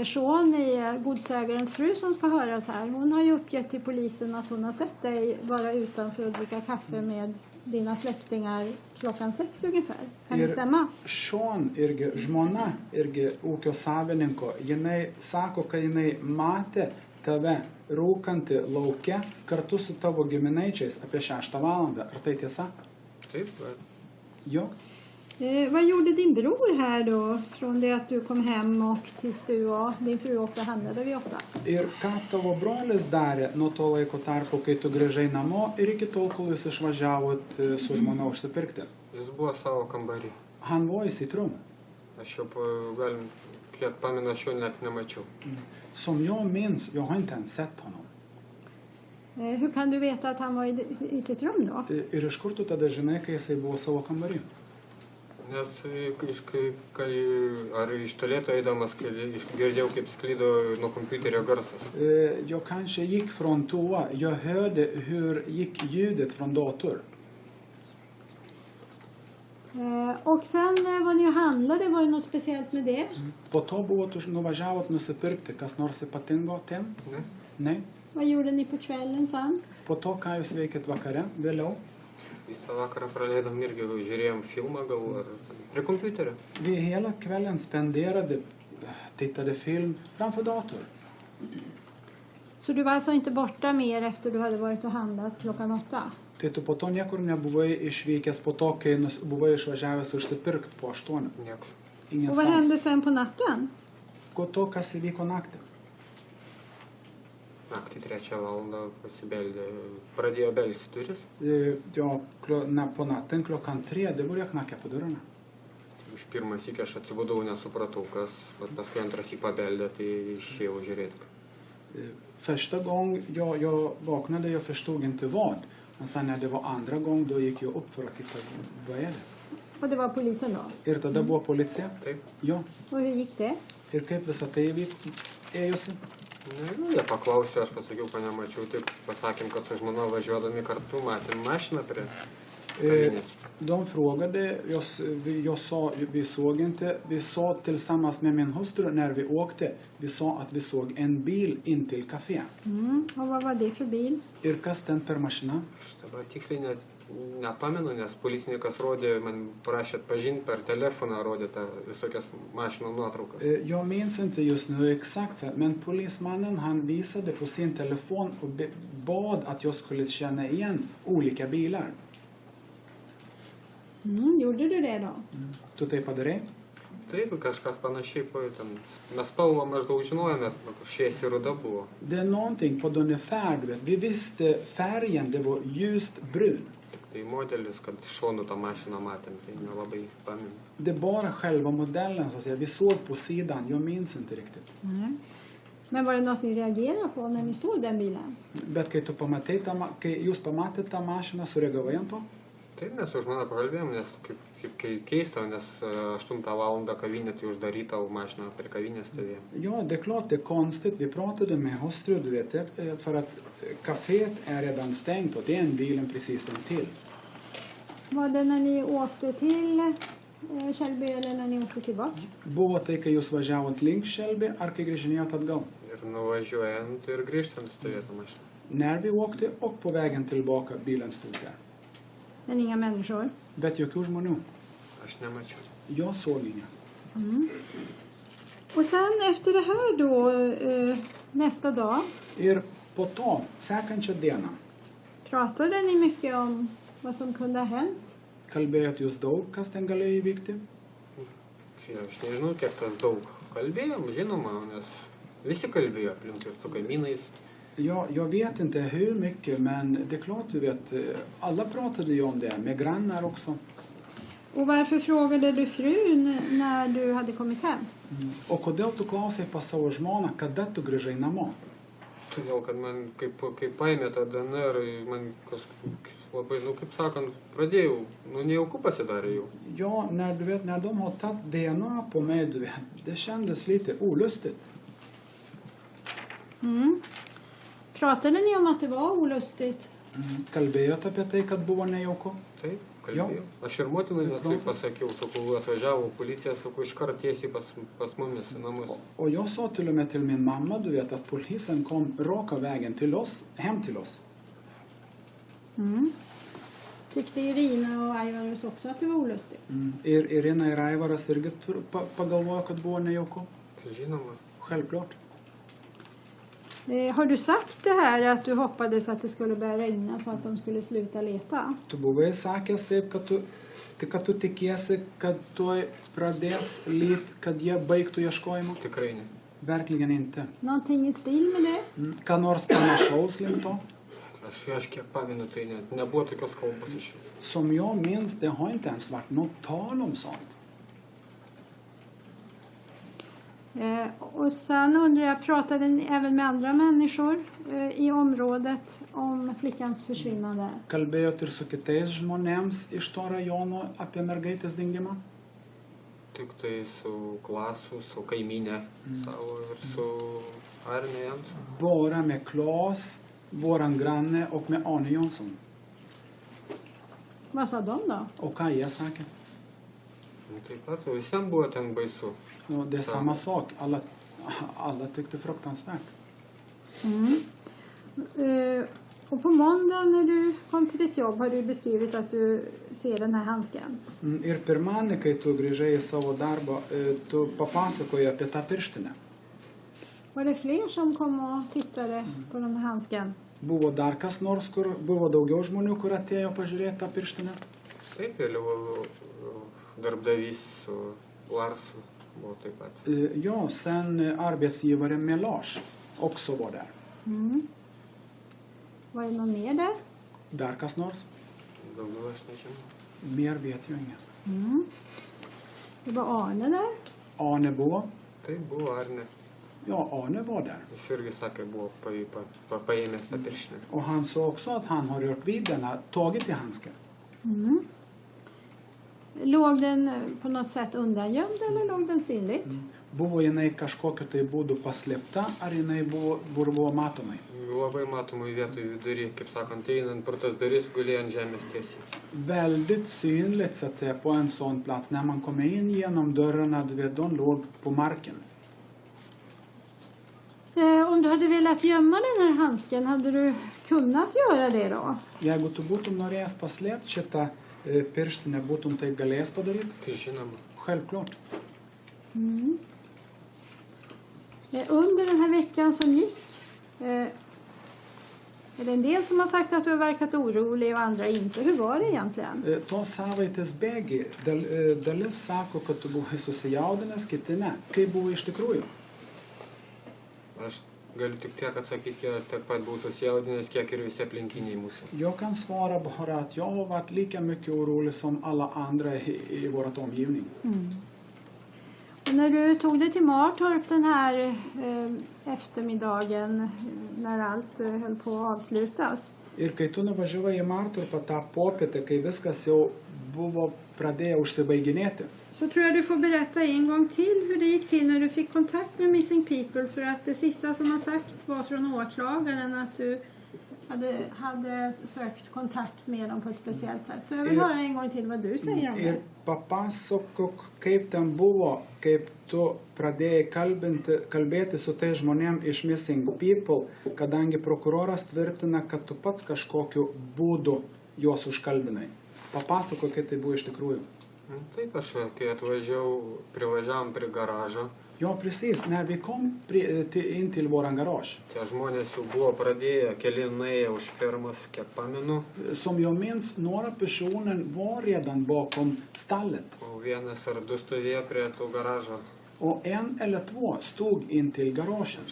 Sean är godsägarens fru som ska höras här. Hon har ju uppgett till polisen att hon har sett dig vara utanför och dricka kaffe med dina släktingar klockan 6 ungefär. Kan det stämma? Sean irgi žmona irgi ūkio savininko. Jinai sako, kad jinai matė tave rūkantį lauke kartu su tavo giminaičiais apie 6 valandą. Ar tai tiesa? Taip, bet Jo. Vad gjorde din bror här då från det att du kom hem och tills du och din fru åkte och handlade vid 8? Ir ką tavo brolis darė nuo to laiko tarpo, kai tu grįžai namo ir iki tol, kol jūs išvažiavot su žmona užsipirkti? jis buvo savo kambarį. Han var i sitt rum. Aš jau, kiek pamenu, aš jo net nemačiau. Som jag minns, jag har inte ens sett honom. Hur kan du veta att han var i sitt rum då? Ir iš kur tu tada žinai, kai jisai buvo savo kambarį? Nes ar iš tolėto eidamas, girdėjau, kaip sklydo nuo kompiuterio garsas. Jag kanske gick från toa. Jag hörde hur gick ljudet från dator. Och sen var ni och handlade, var det något speciellt med det? Po to buvot nuvažiavot nusipirkti, kas nors ypatingo ten? Ne? Ne. Vad gjorde ni på kvällen sen? Po to, ką jūs veikėt vakare, vėliau? Visą vakarą praleidom irgi, žiūrėjom filmą gal ar prie kompiuterio. Vi hela kvällen spenderade, tittade film framför dator. Så du var alltså inte borta mer efter du hade varit och handlat klockan 8? Tai tu po to niekur nebuvai išvykęs po to, kai buvai išvažiavęs užsipirkti po 8. Nieko. Och vad hände sen på natten? Po to, kas įvyko naktį? Naktį 3 valandą pasibeldė, pradėjo belsti duris. Jo, på natten klockan 3, det började knacka på dörrarna. Iš pirmą sykį aš atsibudau, nesupratau, kas, bet paskui antrą sykį pabeldė, tai išėjau žiūrėti. Första gång jag vaknade, jag förstod inte vad. Men sen när det var andra gång, då gick jag upp för att titta, vad är det? Och det var polisen då? Ir tada buvo policija? Taip. Jo. Och hur gick det? Ir kaip visą tai ėjosi? Jie paklausė, aš pasakiau, kad nemačiau, taip pasakėm, kad su žmona važiuodami kartu matėm mašiną prie kavinės. De frågade, jag sa, vi såg inte, vi sa tillsammans med min hustru när vi åkte, vi sa att vi såg en bil in till kafé. Och vad var det för bil? Ir kas ten per mašiną? Aš dabar tiksliai nepamenu, nes policininkas rodė, man prašė atpažinti per telefoną, rodė tą visokias mašinų nuotraukas. Jag minns inte just nu exakt, men polismannen han visade på sin telefon och bad att jag skulle känna igen olika bilar. Gjorde du det då? Tu tai padarai? Taip, kažkas panašiai, mes spalvą maždaug žinojame, šviesiai ruda buvo. Det är någonting på den färg. Vi visste färgen, det var ljust brun. Tai modelis, kad šonu tą mašiną matėm, tai nelabai pamenu. Det är bara själva modellen, så att säga. Vi såg på sidan, jag minns inte riktigt. Men var det något ni reagerade på när ni såg den bilen? Bet kai jūs pamatėte tą mašiną, sureagavai ant to? Taip, mes su žmona pakalbėjom, nes kaip keista, nes 8 valandą kavinė tai uždaryta, o mašina prie kavinės stovėjo. Ja, det är klart det är konstigt. Vi pratade med hustru, du vet, för att kaféet är redan stängt och det är en bilen precis till. Var det när ni åkte till Shelby eller när ni åkte tillbaka? Buvo tai, kai jūs važiavot link Shelby, ar kai grįžinėjot atgal? Ir nuvažiuojant ir grįžtant stovėjo ta mašina. När vi åkte och på vägen tillbaka, bilen stod där. Men inga människor? Bet jokių žmonių. Aš nemačiau. Jag såg inga. Och sen efter det här då, nästa dag, Ir po to, sekančią dieną, pratade ni mycket om vad som kunde ha hänt? kalbėjot jūs daug, kas ten galėjo įvykti? Aš nežinau, kiek tas daug. Kalbėjom, žinoma, nes visi kalbėjo aplink ir su kaimynais. Ja, jag vet inte hur mycket, men det är klart du vet, alla pratade ju om det, med grannar också. Och varför frågade du frun när du hade kommit hem? O kodėl tu klausai pas savo žmoną, kada tu grįžai namo? Todėl, kad man kaip paėmė tą DNR, man labai, kaip sakant, pradėjau, nejauku pasidarė jau. Ja, när de har tagit DNA på mig, det kändes lite olustigt. Pratade ni om att det var olustigt? Kalbėjote apie tai, kad buvo nejauku? Taip, kalbėjau. Aš ir motinai net taip pasakiau, sakau, atvažiavo policija, sakau, iškart tiesiai pas mumis į namus. Och jag sa till och med till min mamma, du vet, att polisen kom raka vägen till oss, hem till oss. Tyckte Irina och Aivarus också att det var olustigt? Ir Irina ir Aivaras irgi pagalvojo, kad buvo nejauku. Tai žinoma. Självklart. Har du sagt det här att du hoppades att det skulle börja regna så att de skulle sluta leta? Tu buvai sakęs taip, kad tu tikiesi, kad tuoj pradės lyt, kad jie baigtų ieškojimą? Tikrai ne. Verkligen inte. Någonting i stil med det? Ką nors panašaus link to? Aš kiek pamenu, tai net nebuvo tokios kalbos iš vis. Som jag minns, det har inte ens varit något tal om sånt. Och sen undrar jag, pratade ni även med andra människor i området om flickans försvinnande? Kalbėjot ir su kitais žmonėms iš to rajono apie mergaitės dingimą? Tik tai su klasu, su kaimynė savo ir su Arne Jansson. Bara med Klas, våran granne och med Arne Jansson. Vad sa de då? Och ką jie sakė? Taip pat, visiems buvo ten baisu. Ja, det är samma sak. Alla tyckte fruktansvärt. Och på måndag när du kom till ditt jobb har du beskrivit att du ser den här handsken. Ir pirmadienį, kai tu grįžai į savo darbą, tu papasakojai apie tą pirštinę. Var det fler som kom och tittade på den här handsken? Buvo dar kas nors, buvo daugiau žmonių, kur atėjo pažiūrėti tą pirštinę? Taip, vėliau darbdavys su Larsu buvo taip pat. Ja, sen arbetsgivaren med Lars också var där. Var det någon mer där? Dar kas nors? Daugiau aš nežinau. Mer vet jag inget. Det var Arne där. Arne buvo? Taip, buvo Arne. Ja, Arne var där. Jis irgi sakė, buvo paėmęs tą pirštinę. Och han sa också att han har rört vid den, tagit i handsken. Låg den på något sätt undangömd eller låg den synligt? Buvo jinai kažkokiu tai būdu paslėpta, ar jinai buvo matomai? Labai matomai vietoj vidury, kaip sakant, einant pro tas duris gulėjo ant žemės tiesiai. Väldigt synligt så att säga på en sån plats. När man kommer in genom dörrarna, du vet, de låg på marken. Om du hade velat gömma den här handsken, hade du kunnat göra det då? Jeigu tu būtum norėjęs paslėpti šitą pirštinę, būtum tai galėjęs padaryti? Tai žinoma. Självklart. Under den här veckan som gick, är det en del som har sagt att du har verkat orolig och andra inte. Hur var det egentligen? To savaitės bėgi, dalis sako, kad tu buvai susijaudinęs, kiti ne. Kaip buvo iš tikrųjų? Aš galiu tik tiek atsakyti, kiek tiek pat buvau susijaudinęs, kiek ir visi aplinkiniai mūsų. Jag kan svara bara att jag har varit lika mycket orolig som alla andra i vårt omgivning. Och när du tog dig till Martorp den här eftermiddagen när allt höll på att avslutas. Ir kai tu nuvažiavai į Martorpą tą popietę, kai viskas jau buvo pradėję užsibaiginėti. Så tror jag du får berätta en gång till hur det gick till när du fick kontakt med Missing People. För att det sista som har sagt var från åklagaren att du hade sökt kontakt med dem på ett speciellt sätt. Så jag vill höra en gång till vad du säger om det. Ir papasakok, kaip ten buvo, kaip tu pradėjai kalbėti su tai žmonėm iš Missing People, kadangi prokuroras tvirtina, kad tu pats kažkokiu būdu juos užkalbinai. Papasakok, kaip tai buvo iš tikrųjų. Taip, aš kai privažiavom prie garažo. Ja, precis. När vi kom in till våran garage. Tie žmonės jau buvo pradėję, keli nuėję už firmas, kiek pamenu. Som jag minns, några personer var redan bakom stallet. O vienas ar du stovėjo prie to garažo. Och en eller två stod in till garagen.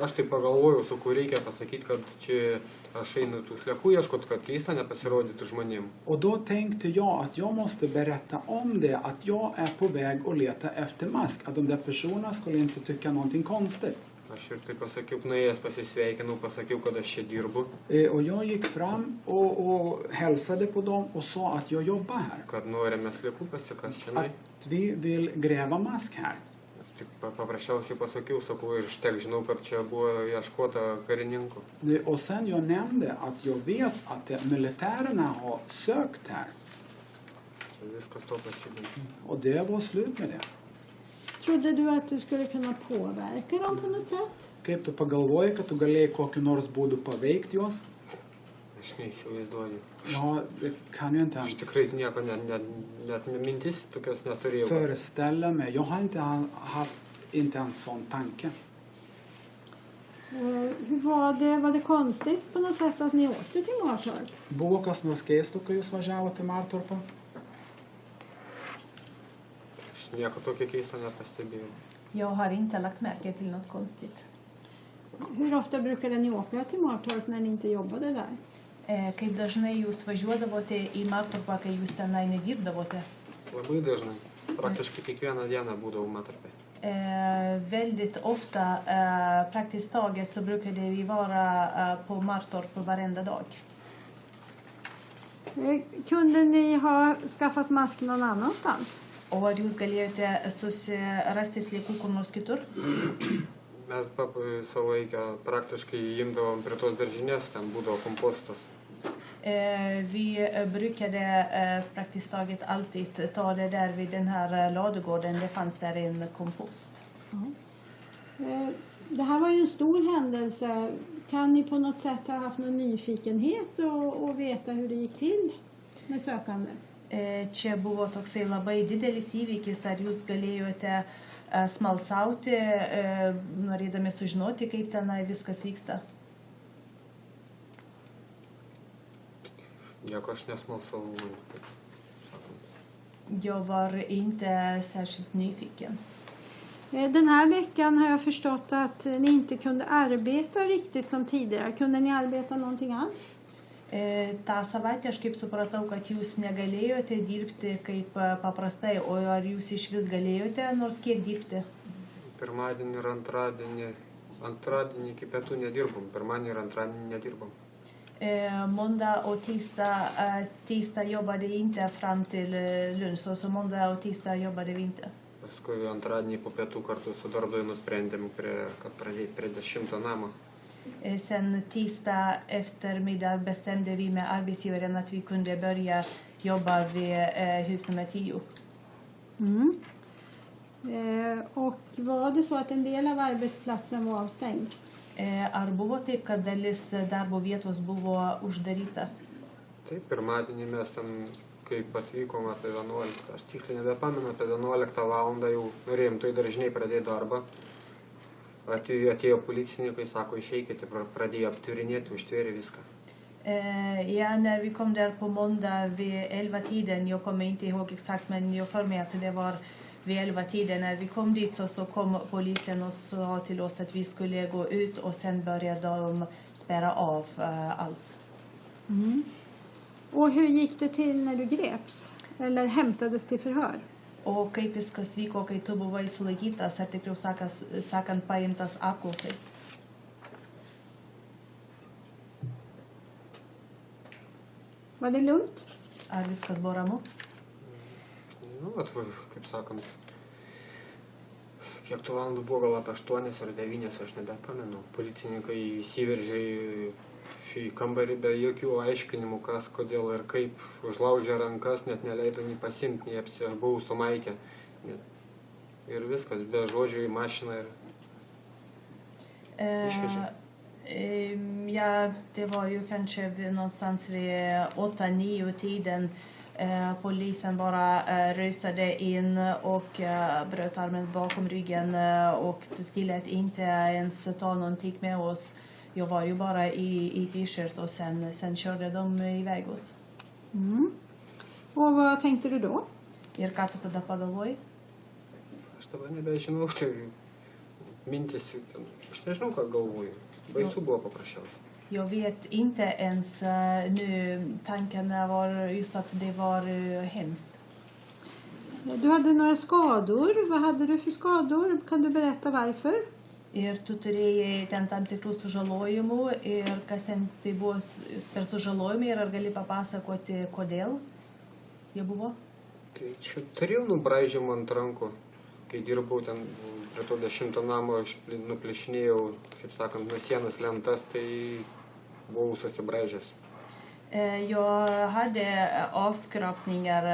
Aš tai pagalvojau, su kur reikia pasakyti, kad čia aš einu tų sliekų ieškot, kad keista nepasirodytų žmonėm. Och då tänkte jag att jag måste berätta om det, att jag är på väg att leta efter mask. Att de där personerna skulle inte tycka någonting konstigt. Aš ir taip pasakiau, nuėjęs pasisveikinau, pasakiau, kad aš čia dirbu, Och jag gick fram och hälsade på dem och sa att jag jobbar här. kad norime sliekų pasikast čia. Att vi vill gräva mask här. Aš tik paprasčiausiai pasakiau, sakau, ir štek žinau, kad čia buvo ieškota karininkų. Och sen jag nämnde att jag vet att militärerna har sökt här. Čia viskas to pasibaigė. Och det var slut med det. Trodde du att du skulle kunna påverka dem på något sätt? Kaip tu pagalvojai, kad tu galėjai kokiu nors būdu paveikti juos? Aš neįsivaizduoju. Ja, det kan ju inte Aš tikrai ens nieko, net mintis tokios neturėjau. föreställa mig. Jag har haft inte en sån tanke. Hur var det? Var det konstigt på något sätt att ni åkte till Martorp? Buvo kas nors keista, kai jūs važiavote Martorpą? Aš nieko tokio keisto nepastebėjau. Jag har inte lagt märke till något konstigt. Hur ofta brukade ni åka till Martorp när ni inte jobbade där? Kaip dažnai jūs važiuodavote į Martorpą, kai jūs tenai nedirbdavote? Labai dažnai. Praktiškai kiekvieną dieną būdavau Martorpe. Väldigt ofta, praktiskt taget, så brukade vi vara på Martorp varenda dag. Kunde ni ha skaffat mask någon annanstans? O ar jūs galėjote susirasti sliekų kur nors kitur? Mes visą laiką praktiškai imdavom prie tos daržinės, ten būdavo kompostas. Vi brukade praktiskt taget alltid ta det där vid den här ladugården. Det fanns där en kompost. Det här var ju en stor händelse. Kan ni på något sätt ha haft någon nyfikenhet och veta hur det gick till med sökande? Čia buvo toksai labai didelis įvykis. Ar jūs galėjote smalsauti, norėdami sužinoti, kaip tenai viskas vyksta? Nieko aš nesmalsavau. Jag var inte särskilt nyfiken. Den här veckan har jag förstått att ni inte kunde arbeta riktigt som tidigare. Kunde ni arbeta någonting alls? Ta savaitę aš kaip supratau, kad jūs negalėjote dirbti kaip paprastai, o ar jūs iš vis galėjote nors kiek dirbti? Pirmadienį ir antradienį iki pietų nedirbom. Pirmadienį ir antradienį nedirbom. Måndag och tisdag jobbade inte fram till lunch, så måndag och tisdag jobbade vi inte. Paskui antradienį po pietų kartu su darbdaviu nusprendėm, kad pradėti prie 10 namo. Sen tisdag eftermiddag bestämde vi med arbetsgivaren att vi kunde börja jobba vid hus nummer 10. Och var det så att en del av arbetsplatsen var avstängd? Ar buvo taip, kad dalis darbo vietos buvo uždaryta? Taip, pirmadienį mes ten, kaip atvykom apie 11, aš tiksliai nebepamenu, apie 11 valandą jau norėjom toj daržiniai pradėti darbą. Atėjo policininkai, sako, išeikite, pradėjo apturinėti, užtvėrė viską. Ja, när vi kom där på måndag vid 11-tiden, jag kommer inte ihåg exakt, men jag för mig att det var vid 11-tiden. När vi kom dit så kom polisen och sa till oss att vi skulle gå ut och sen började de spärra av allt. Och hur gick det till när du greps? Eller hämtades till förhör? O kaip viskas vyko, kai tu buvai sulaikytas, ar tikriau sakant paimtas apklausai? Var det lugnt? Ar viskas buvo ramu? Nu, kaip sakant, kiek tų valandų buvo, gal apie 8 ar 9, aš nebepamenu. Policininkai įsiveržė į kambarį be jokių aiškinimų, kas, kodėl ir kaip, užlaužė rankas, net neleido nei pasimti, nei buvau sumaikę. Ir viskas, be žodžių į mašiną ir išvežė. Ja, det var ju kanske någonstans vid 8-9 tiden. Polisen bara rusade in och bröt armen bakom ryggen och tillät inte ens ta någonting med oss. Jag var ju bara i t-shirt och sen körde de iväg oss. Och vad tänkte du då? Ir ką tu tada pagalvojai? Aš tada nebežinau, tai mintis, aš nežinau, ką galvoju. Baisu buvo paprasčiausiai. Jag vet inte ens nu, tankarna var just att det var hemskt. Du hade några skador. Vad hade du för skador? Kan du berätta varför? Ir tu turėjai ten tam tikrų sužalojimų ir kas ten tai buvo per sužalojimai ir ar gali papasakoti, kodėl jie buvo? Tai čia turėjau nubraižymą ant rankų, kai dirbau ten prie to 10 namo, aš nuplėšinėjau, kaip sakant, nuo sienas lentas, tai buvau susibraižęs. Jag hade avskrapningar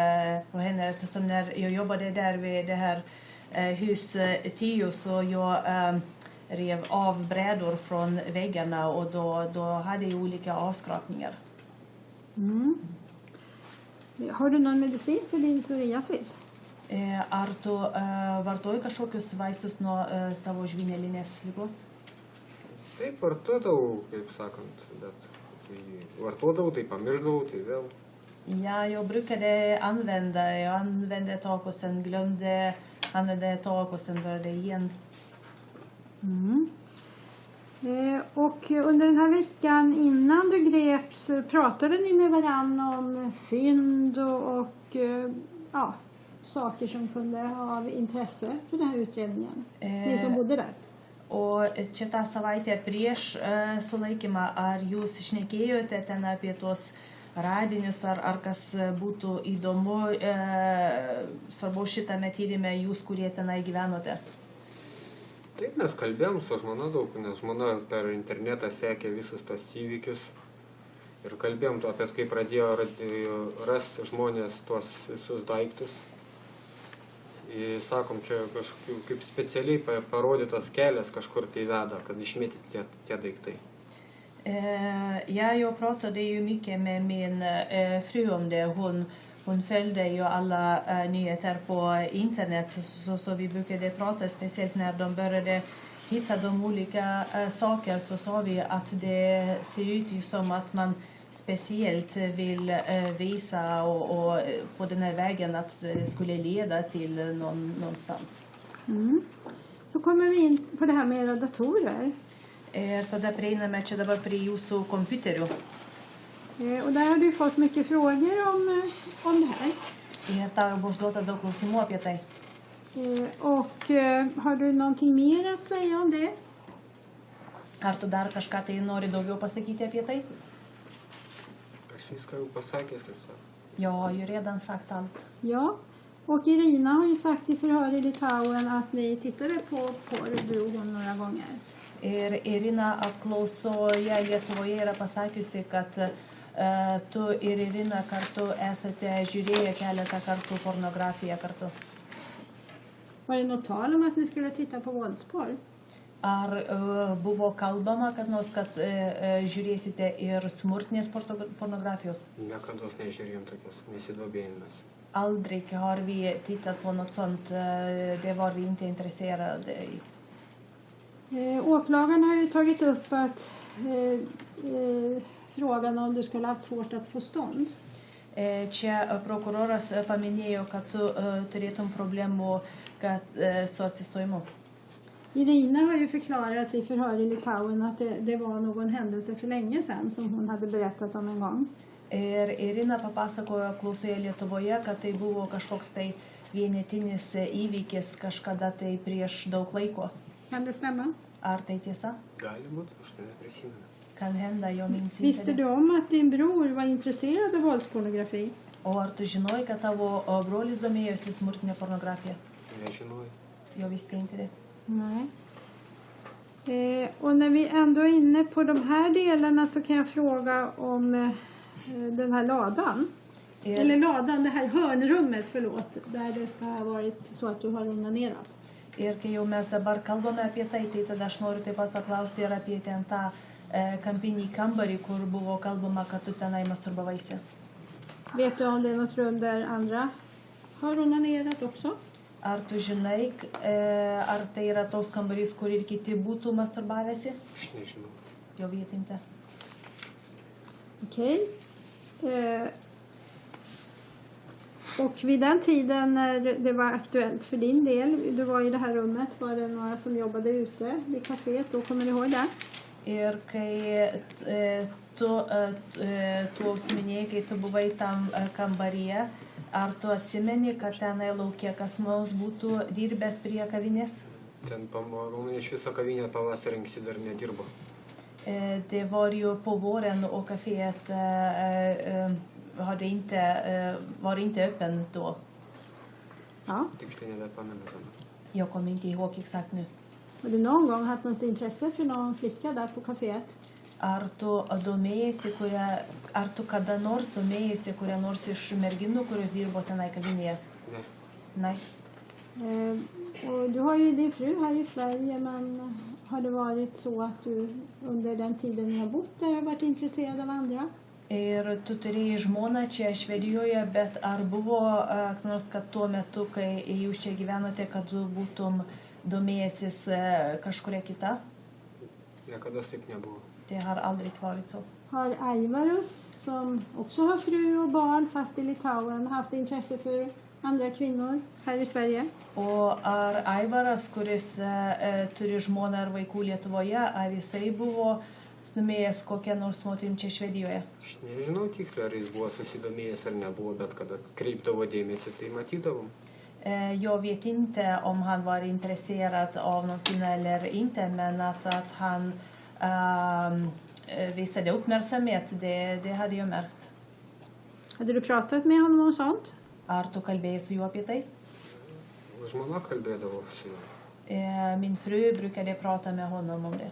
på henne eftersom när jag jobbade där vid det här hus 10 så jag rev av brädor från väggarna och då hade jag olika avskrapningar. Har du någon medicin för din psoriasis? Ar tu vartoji kažkokius vaistus nuo savo žvynelinės ligos? Taip, vartodavau, kaip sakant, bet tai vartodavau, tai pamiršdavau, tai vėl. Ja, jag brukade använda. Jag använde ett tag och sen glömde. Använde ett tag och sen började igen. Och under den här veckan innan du greps pratade ni med varann om fynd och ja, saker som kunde ha av intresse för den här utredningen. Ni som bodde där. O čia tą savaitę prieš sulaikymą, ar jūs šnekėjote ten apie tuos radinius, ar kas būtų įdomu, svarbu šitame tyrime jūs, kurie tenai gyvenote? Taip, mes kalbėjom su žmona daug, nes žmona per internetą sekė visus tos įvykius. Ir kalbėjom apie kaip pradėjo rasti žmonės tuos visus daiktus. Ir sakom, čia kažkokiu, kaip specialiai parodytas kelias kažkur tai veda, kad išmėtyti tie daiktai. Jag pratade ju mycket med min fru om det. Hon följde ju alla nyheter på internet så vi brukade prata, speciellt när de började hitta de olika saker, så sa vi att det ser ut ju som att man speciellt vill visa och på den här vägen att det skulle leda till någonstans. Så kommer vi in på det här med era datorer. Tada prieiname čia dabar prie jūsų kompiuterių. Och där har du fått mycket frågor om det här. Ir tau buvo užduota daug klausimų apie tai. Och har du någonting mer att säga om det? Ar tu dar kažką tai nori daugiau pasakyti apie tai? Aš viską jau pasakęs, kaip sakant. Jag har ju redan sagt allt. Ja. Och Irina har ju sagt i förhör i Litauen att ni tittade på porr, du och hon, några gånger. Ir Irina apklausoje Lietuvoje yra pasakiusi, kad tu ir Irina kartu esate žiūrėję keletą kartų pornografiją kartu. Var det något tal om att ni skulle titta på våldsporr? Ar buvo kalbama, kad žiūrėsite ir smurtinės pornografijos? Niekados nežiūrėjom tokios, nesidobėjimas. Aldrig har vi tittat på något sånt. Det var vi inte intresserade i. Åklagaren har ju tagit upp att frågan om du skulle ha haft svårt att få stånd. Čia prokuroras paminėjo, kad tu turėtum problemų su atsistojimu. Irina har ju förklarat i förhör i Litauen att det var någon händelse för länge sedan som hon hade berättat om en gång. Ir Irina papasakojo klausoje Lietuvoje, kad tai buvo kažkoks tai vienetinis įvykis kažkada tai prieš daug laiko. Kan det stämma? Ar tai tiesa? Gali būti, aš neprisimenu. Kan hända, jag minns Visste inte du det. om att din bror var intresserad av våldspornografi? O ar tu žinojai, kad tavo brolis domėjosi smurtinę pornografiją? Nežinojau. Jag visste inte det. Nej. Och när vi ändå är inne på de här delarna så kan jag fråga om den här ladan. Eller ladan, det här hörnrummet, förlåt. Där det ska ha varit så att du har onanerat. Ir kai jau mes dabar kalbame apie tai, tai tada aš noriu taip pat paklausti ir apie ten tą kampinį kambarį, kur buvo kalbama, kad tu tenai masturbavaisi. Vet du om det är något rum där andra har onanerat också? Ar tu žinai, ar tai yra toks kambarys, kur ir kiti būtų masturbavęsi? Aš nežinau. Jag vet inte. Okej. Och vid den tiden när det var aktuellt för din del, du var i det här rummet, var det några som jobbade ute vid kaféet, då kommer du ihåg det? Ir kai tu užsiminėjai, kai tu buvai tam kambaryje, ar tu atsimeni, kad tenai laukia kas nors būtų dirbęs prie kavinės? Ten gal iš viso kavinė pavasarį anksti dar nedirbo. Det var ju på våren och kaféet var inte öppen då. Ja. Tiksliai nebepamenu. Jag kommer inte ihåg exakt nu. Har du någon gång haft något intresse för någon flicka där på kaféet? Ar tu kada nors domėjaisi kuria nors iš merginų, kurios dirbo tenai kavinėje? Ne. Nej. Och du har ju din fru här i Sverige, men har det varit så att du under den tiden ni har bott där har varit intresserad av andra? Ir tu turėjai žmoną čia Švedijoje, bet ar buvo nors, kad tuo metu, kai jūs čia gyvenote, kad tu būtum domėjęsis kažkuria kita? Niekada taip nebuvo. Det har aldrig varit så. Har Aivarus, som också har fru och barn fast i Litauen, haft intresse för andra kvinnor här i Sverige? O ar Aivaras, kuris turi žmoną ar vaikų Lietuvoje, ar jisai buvo sudomėjęs kokią nors moterim čia Švedijoje? Aš nežinau tiksliai, ar jis buvo susidomėjęs ar nebuvo, bet kada kreipdavo dėmesį, tai matydavom. Jag vet inte om han var intresserad av någonting eller inte, men att han visade uppmärksamhet, det hade jag märkt. Hade du pratat med honom om sånt? Ar tu kalbėjai su juo apie tai? Žmona kalbėdavo su juo. Min fru brukade prata med honom om det.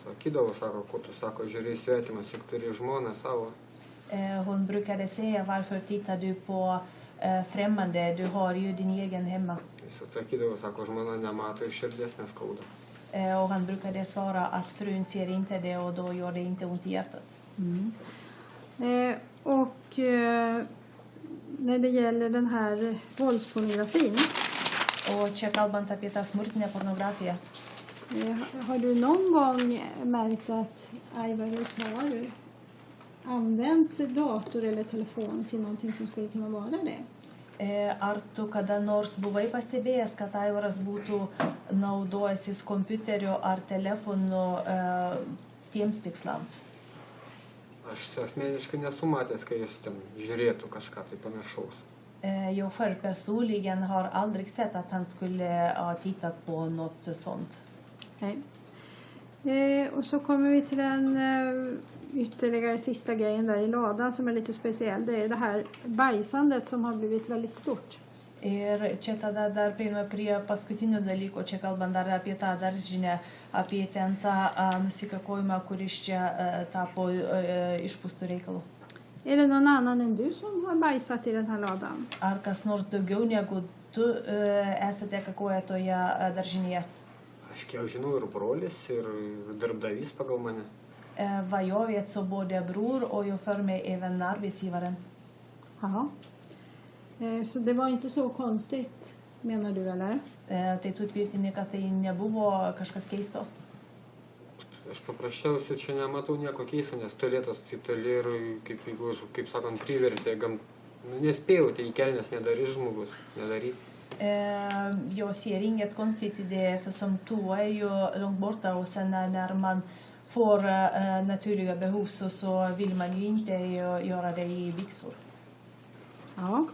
Sakydavo, sako, ko tu, sako, žiūrėjai svetimas, juk turi žmoną savo. Hon brukade säga, varför tittar du på främmande, du har ju din egen hemma. Jis atsakydavo, sako, žmona nemato ir širdies neskauda. Och han brukade svara att frun ser inte det och då gör det inte ont i hjärtat. När det gäller den här våldspornografin, Och čia kalbant apie tą smurtinę pornografiją, har du någon gång märkt att Aivarus har använt dator eller telefon till någonting som skulle kunna vara det? ar tu kada nors buvai pastebėjęs, kad Aivaras būtų naudojęsis kompiuteriu ar telefonu tiems tikslams? Aš asmeniškai nesu matęs, kai jis ten žiūrėtų kažką tai panašaus. Jag själv personligen har aldrig sett att han skulle ha tittat på något sånt. Nej. Och så kommer vi till den ytterligare sista grejen där i lådan som är lite speciell. Det är det här bajsandet som har blivit väldigt stort. Ir čia tada dar prieiname prie paskutinių dalykų, čia kalbant dar apie tą daržinę, apie ten tą nusikakojimą, kuris čia tapo išpūstų reikalų. Är det någon annan än du som har bajsat i den här lådan? Ar kas nors daugiau negu tu esate kakoję toje daržinėje? Aš kiek žinau, ir brolis, ir darbdavys pagal mane. Vad jag vet så både bror och jag för mig även arbetsgivaren. Ja. Så det var inte så konstigt, menar du, eller? Tai tu tvirtini, kad tai nebuvo kažkas keisto. Aš paprasčiausiai čia nematau nieko keisto, nes tualetas taip toli ir, kaip sakant, privertė, nespėjau, tai į kelnes nedarys žmogus, nedaryti. Jag ser inget konstigt i det eftersom toa är ju långt borta och sen när man får naturliga behov så vill man ju inte göra det i byxor. Ja.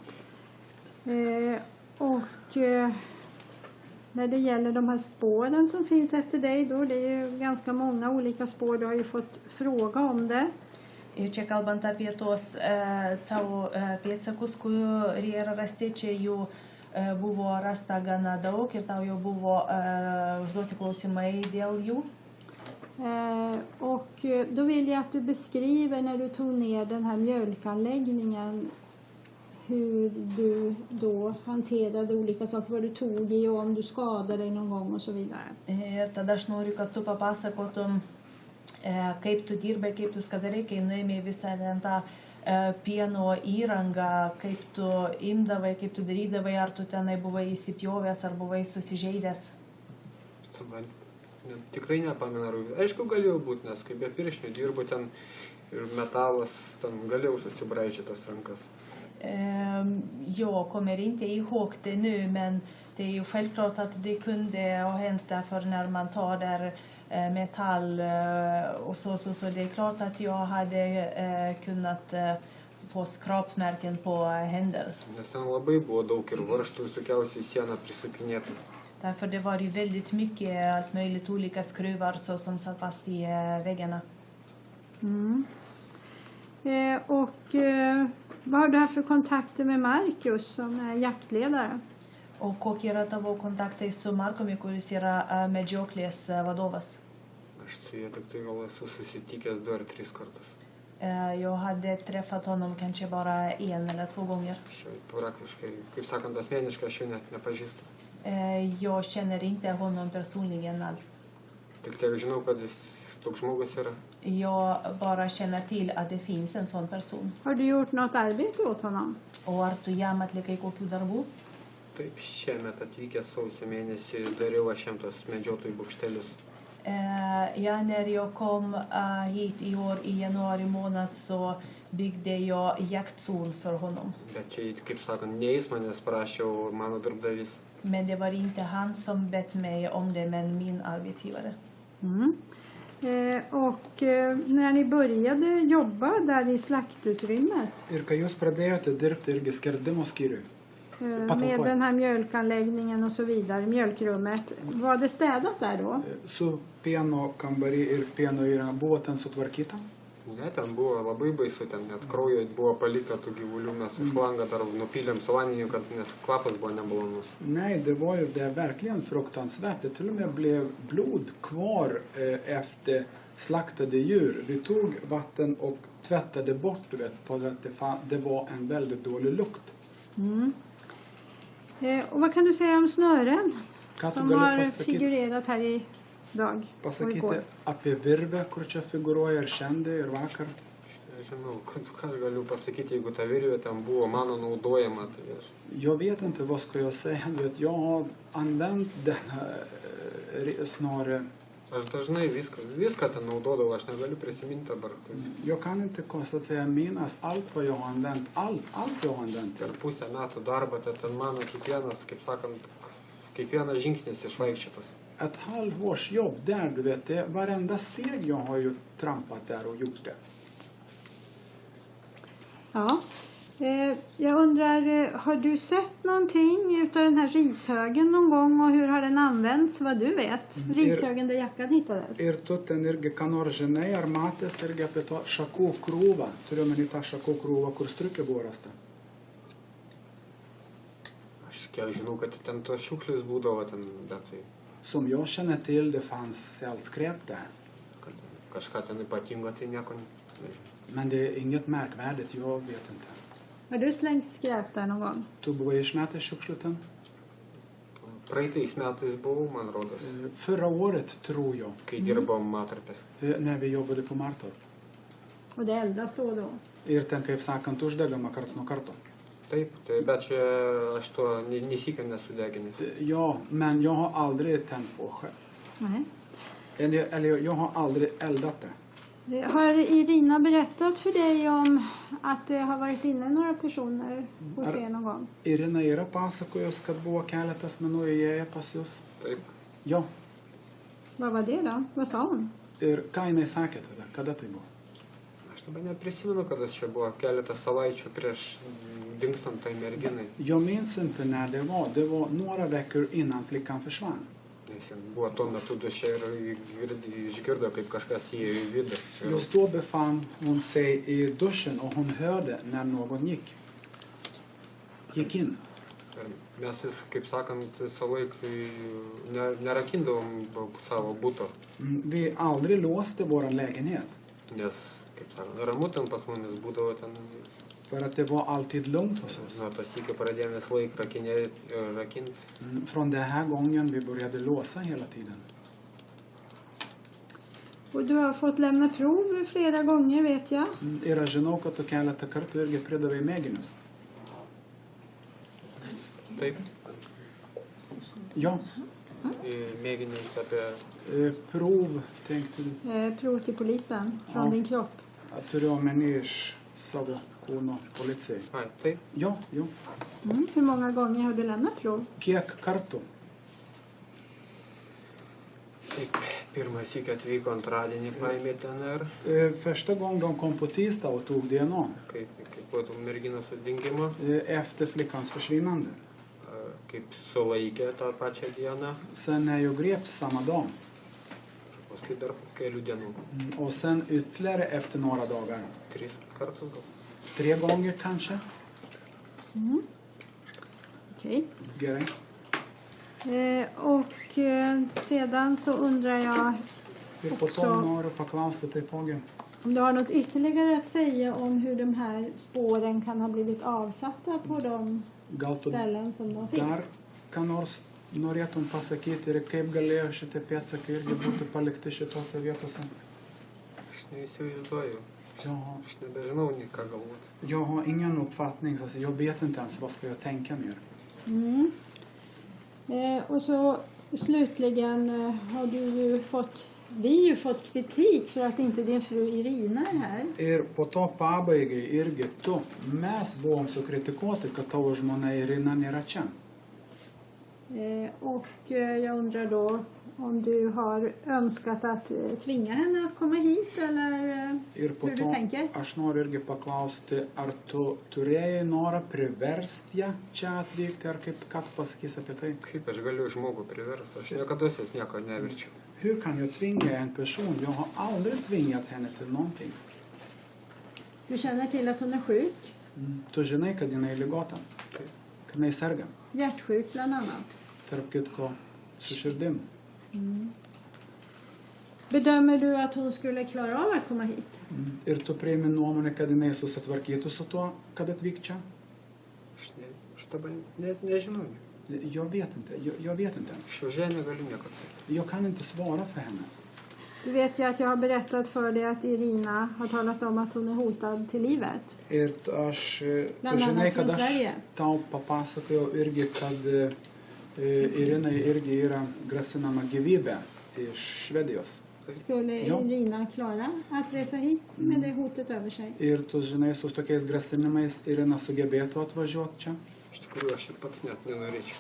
När det gäller de här spåren som finns efter dig då, det är ju ganska många olika spår, du har ju fått fråga om det. Ir čia kalbant apie tos tavo pėdsakus, kurie yra rasti, čia jų buvo rasta gana daug ir tau jau buvo užduoti klausimai dėl jų. Och då vill jag att du beskriver när du tog ner den här mjölkanläggningen hur du då hanterade olika saker, vad du tog i och om du skadade dig någon gång och så vidare. Ir tada aš noriu, kad tu papasakotum, kaip tu dirbai, kaip tu skadarai, kai nuėmė visą tą pieno įrangą, kaip tu imdavai, kaip tu darydavai, ar tu tenai buvai įsipjovęs, ar buvai susižeidęs. Tikrai nepamenu. Aišku, galėjau būti, nes kaip be piršnių dirbu ten ir metalas, ten galėjau susibraižyti tas rankas. Jag kommer inte ihåg det nu, men det är ju självklart att det kunde ha hänt därför när man tar där metall och så det är klart att jag hade kunnat få skrapmärken på händer. Nes ten labai buvo daug ir varžtų visokiausių į sieną prisukinėtų. Därför det var ju väldigt mycket allt möjligt olika skruvar så som satt fast i väggarna. Vad har du haft för kontakter med Markus som är jaktledare? O kokie yra tavo kontaktai su Markumi, kuris yra medžioklės vadovas? Aš su juo tik tai gal esu susitikęs 2 ar 3 kartus. Jag hade träffat honom kanske bara 1 eller 2 gånger. Aš jau praktiškai, kaip sakant, asmeniškai aš jų net nepažįstu. Jag känner inte honom personligen alls. Tik tiek žinau, kad jis toks žmogus yra. Jag bara känner till att det finns en sån person. Har du gjort något arbete åt honom? O ar tu jam atlikai kokių darbų? Taip, šiemet atvykęs sausio mėnesį dariau aš jam tos medžiotojų bokštelius. Ja, när jag kom hit i år i januari månad så byggde jag jaktzon för honom. Bet čia, kaip sakant, ne jis manęs prašė, o mano darbdavys. Men det var inte han som bett mig om det, men min arbetsgivare. När ni började jobba där i slaktutrymmet Ir kai jūs pradėjote dirbti irgi skerdimo skyriui, med den här mjölkanläggningen och så vidare, mjölkrummet, var det städat där då? su pieno kambarį ir pieno įranga buvo ten sutvarkyta? Ne, ten buvo labai baisu, ten net kraujo buvo palikta tų gyvulių, mes už langą dar nupylėm su vandeniu, nes kvapas buvo nemalonus. Nej, det var ju det verkligen fruktansvärt. Det till och med blev blod kvar efter slaktade djur. Vi tog vatten och tvättade bort, du vet, på att det var en väldigt dålig lukt. Och vad kan du säga om snören Ką tu som gali har pasakyti, figurerat här i dag och pasakyti igår? apie virvę, kur čia figūruoja ir šiandien, ir vakar? Žinau, ką aš galiu pasakyti, jeigu ta virvė ten buvo mano naudojama, tai aš... Jag vet inte vad ska jag säga. Du vet, jag har använt den här snarare. Aš dažnai viską ten naudodavau, aš negaliu prisiminti dabar. Jag kan inte så att säga minnas allt vad jag har använt. Allt jag har använt. Per pusę metų darbą, tai ten mano kiekvienas, kaip sakant, kiekvienas žingsnis išvaikščiotas. Ett halvårs jobb där, du vet, det varenda steg jag har ju trampat där och gjort det. Ja. Jag undrar, har du sett någonting utav den här rishögen någon gång och hur har den använts, vad du vet? Rishögen där jackan hittades. Ir tu ten irgi ką nors žinai, ar matęs irgi apie to šakų krūvą. Turiu omeny tą šakų krūvą, kur striukė buvo rasta. Aš kiek žinau, kad ten tos šiukšlės būdavo ten, bet tai... Som jag känner till, det fanns skräp där. Kad kažką ten ypatingo, tai nieko nežinau. Men det är inget märkvärdigt, jag vet inte. Har du slängt skräp där någon gång? Tu buvai išmetęs šiukšlių ten? Praeitais metais buvau, man rodos, Förra året, tror jag, kai dirbom Matarpe. när vi jobbade på Martorp. Och det eldas då och då? Ir ten, kaip sakant, uždegama karts nuo karto. Taip, tai bet čia aš to nesikė nesudeginęs. Ja, men jag har aldrig tänt på själv. Nej. Eller jag har aldrig eldat det. Har Irina berättat för dig om att det har varit inne några personer hos er någon gång? Irina yra pasakojus, kad buvo keletas menų įėję pas jūs. Taip, Jo. Vad var det då? Vad sa hon? Ir ką jinai sakė tada? Kada tai buvo? aš dabar neprisimenu, kada čia buvo keletą savaičių prieš dingstant tai merginai. Jag minns inte när det var. Det var några veckor innan flickan försvann. Nes jis buvo tuo metu duše ir išgirdo, kaip kažkas įėjo į vidų. Just då befann hon sig i duschen och hon hörde när någon gick in. Ir mes vis, kaip sakant, visą laiką nerakindavom savo buto, Vi aldrig låste våran lägenhet. nes, kaip sakant, ramu ten pas mumis būdavo ten. För att det var alltid lugnt hos oss. Nuo tos iki pradėjome visą laiką rakinti. Från den här gången vi började låsa hela tiden. Och du har fått lämna prov flera gånger vet jag. Ir aš žinau, kad tu keletą kartų irgi pridavai mėginius. Taip, Jo, mėginius apie... prov tänkte du. Prov till polisen från Ja. din kropp. Jag turiu omeny iš savo kūno policijai. Ai, taip, Jo. Hur många gånger har du lämnat prov? Kiek kartų? taip. Pirmą sykį atvyko antradienį, paėmė DNR, Första gången de kom på tisdag och tog DNA kaip buvo tų merginos sudingimo. efter flickans försvinnande. kaip sulaikė tą pačią dieną, Sen är jag greps samma dag. ir paskui dar po kelių dienų. Och sen ytterligare efter några dagar. 3 kartus gal. 3 gånger kanske. Okej. Gerai. Sedan så undrar jag Ir po to Också- noriu paklausti taipogi, om du har något ytterligare att säga om hur de här spåren kan ha blivit avsatta på de gal tu ställen som de dar finns. ką nors norėtum pasakyti ir kaip galėjo šitie pėdsakai irgi būti palikti šitose vietose. Aš neįsivaizduoju. Jaha. Aš nebežinau nei ką galvoti. Jag har ingen uppfattning, alltså jag vet inte ens vad ska jag tänka mer. Mm. Och så slutligen har vi ju fått kritik för att inte din fru Irina är här. Ir po to pabaigai irgi mes buvom sukritikuoti, kad tavo žmona Irina nėra čia. Och jag undrar då om du har önskat att tvinga henne att komma hit eller Ir po hur du to tänker. aš noriu irgi paklausti, ar tu turėjai norą priversti ją čia atvykti, ar ką tu pasakysi apie tai? Kaip aš galiu žmogų priversti? Aš niekada jos nieko neverčiau. Hur kan jag tvinga en person? Jag har aldrig tvingat henne till någonting. Du känner till att hon är sjuk, Tu žinai, kad jinai ligota, Taip. kad jinai serga, hjärtsjuk bland annat. tarp kitko su širdim. Bedömer du att hon skulle klara av att komma hit? Ir tu priimi nuomonę, kad jinai susitvarkytų su tuo, kad atvyk čia? Aš dabar net nežinau. Jag vet inte ens. Aš už ją negaliu nieko atsakyti. Jag kan inte svara för henne. Du vet ju att jag har berättat för dig att Irina har talat om att hon är hotad till livet. Ir aš, tu Bland žinai, annat kad från aš Sverige. tau papasakojau irgi, kad Irinai irgi yra grasinama gyvybė iš Švedijos. Skulle Ja. Irina klara att resa hit med det hotet över sig? Ir tu žinai, su tokiais grasinimais Irina sugebėtų atvažiuoti čia. Iš tikrųjų, aš ir pats net nenorėčiau.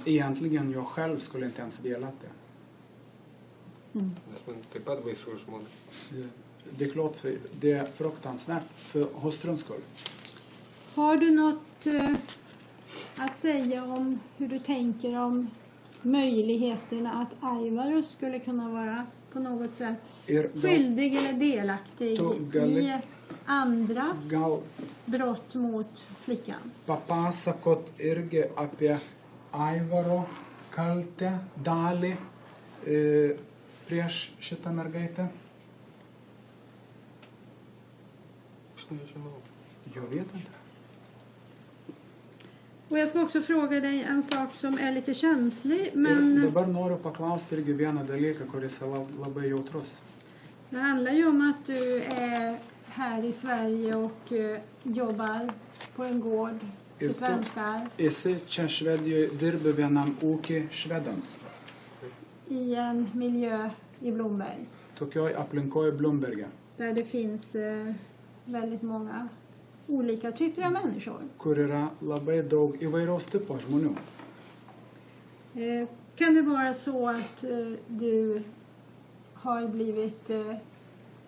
Egentligen jag själv skulle inte ens velat det. Nes man taip pat baisu už žmoną. Det är klart, för det är fruktansvärt för hustruns skull. Har du något att säga om hur du tänker om möjligheterna att Aivarus skulle kunna vara på något sätt Ir skyldig eller delaktig i andras gal brott mot flickan? papasakot irgi apie Aivaro kaltę dalį prieš šitą mergaitę? Aš nežinau. Jag vet inte. Och jag ska också fråga dig en sak som är lite känslig, Ir men dabar noriu paklausti irgi vieną dalyką, kuris yra labai jautrus. det handlar ju om att du är här i Sverige och jobbar på en gård för Ir tu svenskar esi čia Švedijoje, dirbi vienam ūkį švedams, i en miljö i Blomberg tokioj aplinkoje Blomberge, där det finns väldigt många olika typer av människor. kur yra labai daug įvairaus tipo žmonių. Kan det vara så att du har blivit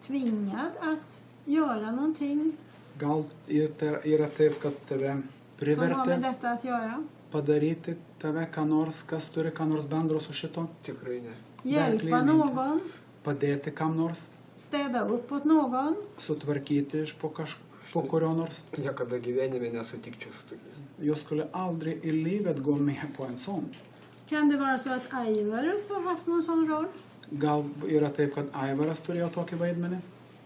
tvingad att göra någonting Gal yra taip, kad tave som har med privertė detta att göra? padaryti tave ką nors, kas turi ką nors bendro su šito, Tikrai ne. Hjälpa Verkligen inte. någon, padėti kam nors, städa upp åt någon, sutvarkyti iš po kurio nors. Niekada gyvenime nesutikčiau su tokiais. Jag skulle aldrig i livet gå med på en sån. Kan det vara så att Aivarus har haft någon sån roll? Gal yra taip, kad Aivaras turėjo tokį vaidmenį?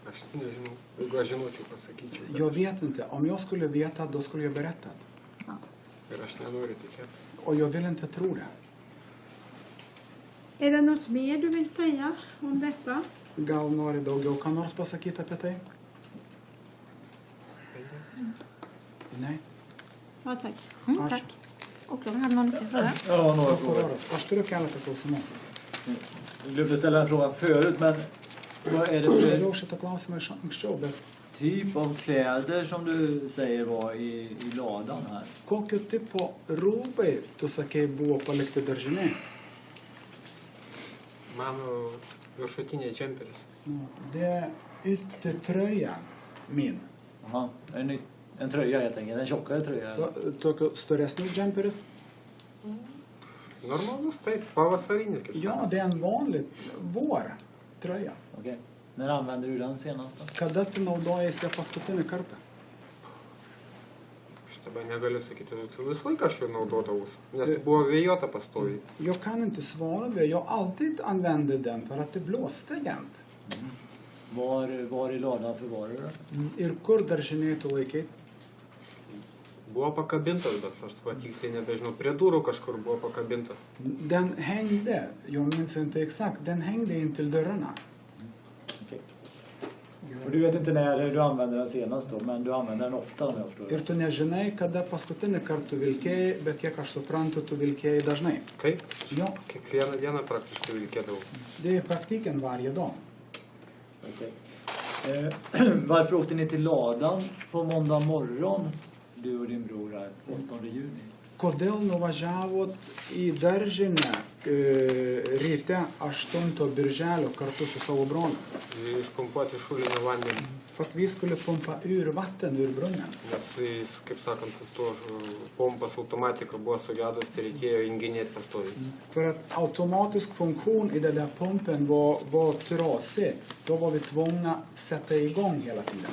Aš nežinau. Jeigu aš žinočiau, pasakyčiau. bet Jag vet inte. Om jag skulle veta, då skulle jag berättat. Ir aš nenoriu tikėti. Och jag vill inte tro det. Är det något mer du vill säga om detta? Gal nori daugiau ką nors pasakyti apie tai? Nej. Ja, tack. Ačiū. Tack. Åklagaren hade någon fråga? Ja, några frågor. Prokuroras, aš turiu keletą klausimų. Jag glömde ställa en fråga förut, men vad är det för Dariau šitą klausimą iš anksčiau, bet typ av kläder som du säger var i ladan här? kokio tipo rūbai, tu sakei, buvo palikti daržiniai? Mano viršutinė džemperis. Det är yttertröjan min. Jaha, en tröja helt enkelt, en tjockare tröja. Tokio storesnis džemperis, Normalus, taip, pavasarinis, kaip Ja, sakoma. det är en vanlig vårtröja. Okej. När använde du den senast då? Kada tu naudojasi ją paskutinį kartą? Šitą negaliu sakyti, visą laiką aš jau naudodavus, nes tai buvo vėjota pastoviai. Jag kan inte svara det. Jag alltid använde den för att det blåste jämt. Var i ladan förvarar du den? Ir kur daržinėj tu laikai? Buvo pakabintas, bet aš tiksliai nebežinau, prie durų kažkur buvo pakabintas. Den hängde, jag minns inte exakt, den hängde in till dörrarna. Okej. Och du vet inte när du använder den senast då, men du använder den ofta om jag förstår Ir det. tu nežinai, kada paskutinį kartą tu vilkėjai, bet kiek aš suprantu, tu vilkėjai dažnai. Taip, Jo, kiekvieną dieną praktiškai vilkėdavau. det är i praktiken varje dag. Okej. Varför åkte ni till ladan på måndag morgon, du och din bror här, 8 juni? Kodėl nuvažiavot į daržinę ryte 8 birželio kartu su savo broliu? Išpumpuoti šulinio vandenį, För att vi skulle pumpa ur vatten ur brunnen. nes jis, kaip sakant, to pompas automatika buvo sugedus, tai reikėjo junginėti pastoviai. För att automatisk funktion i den där pumpen var trasig. Då var vi tvungna att sätta igång hela tiden.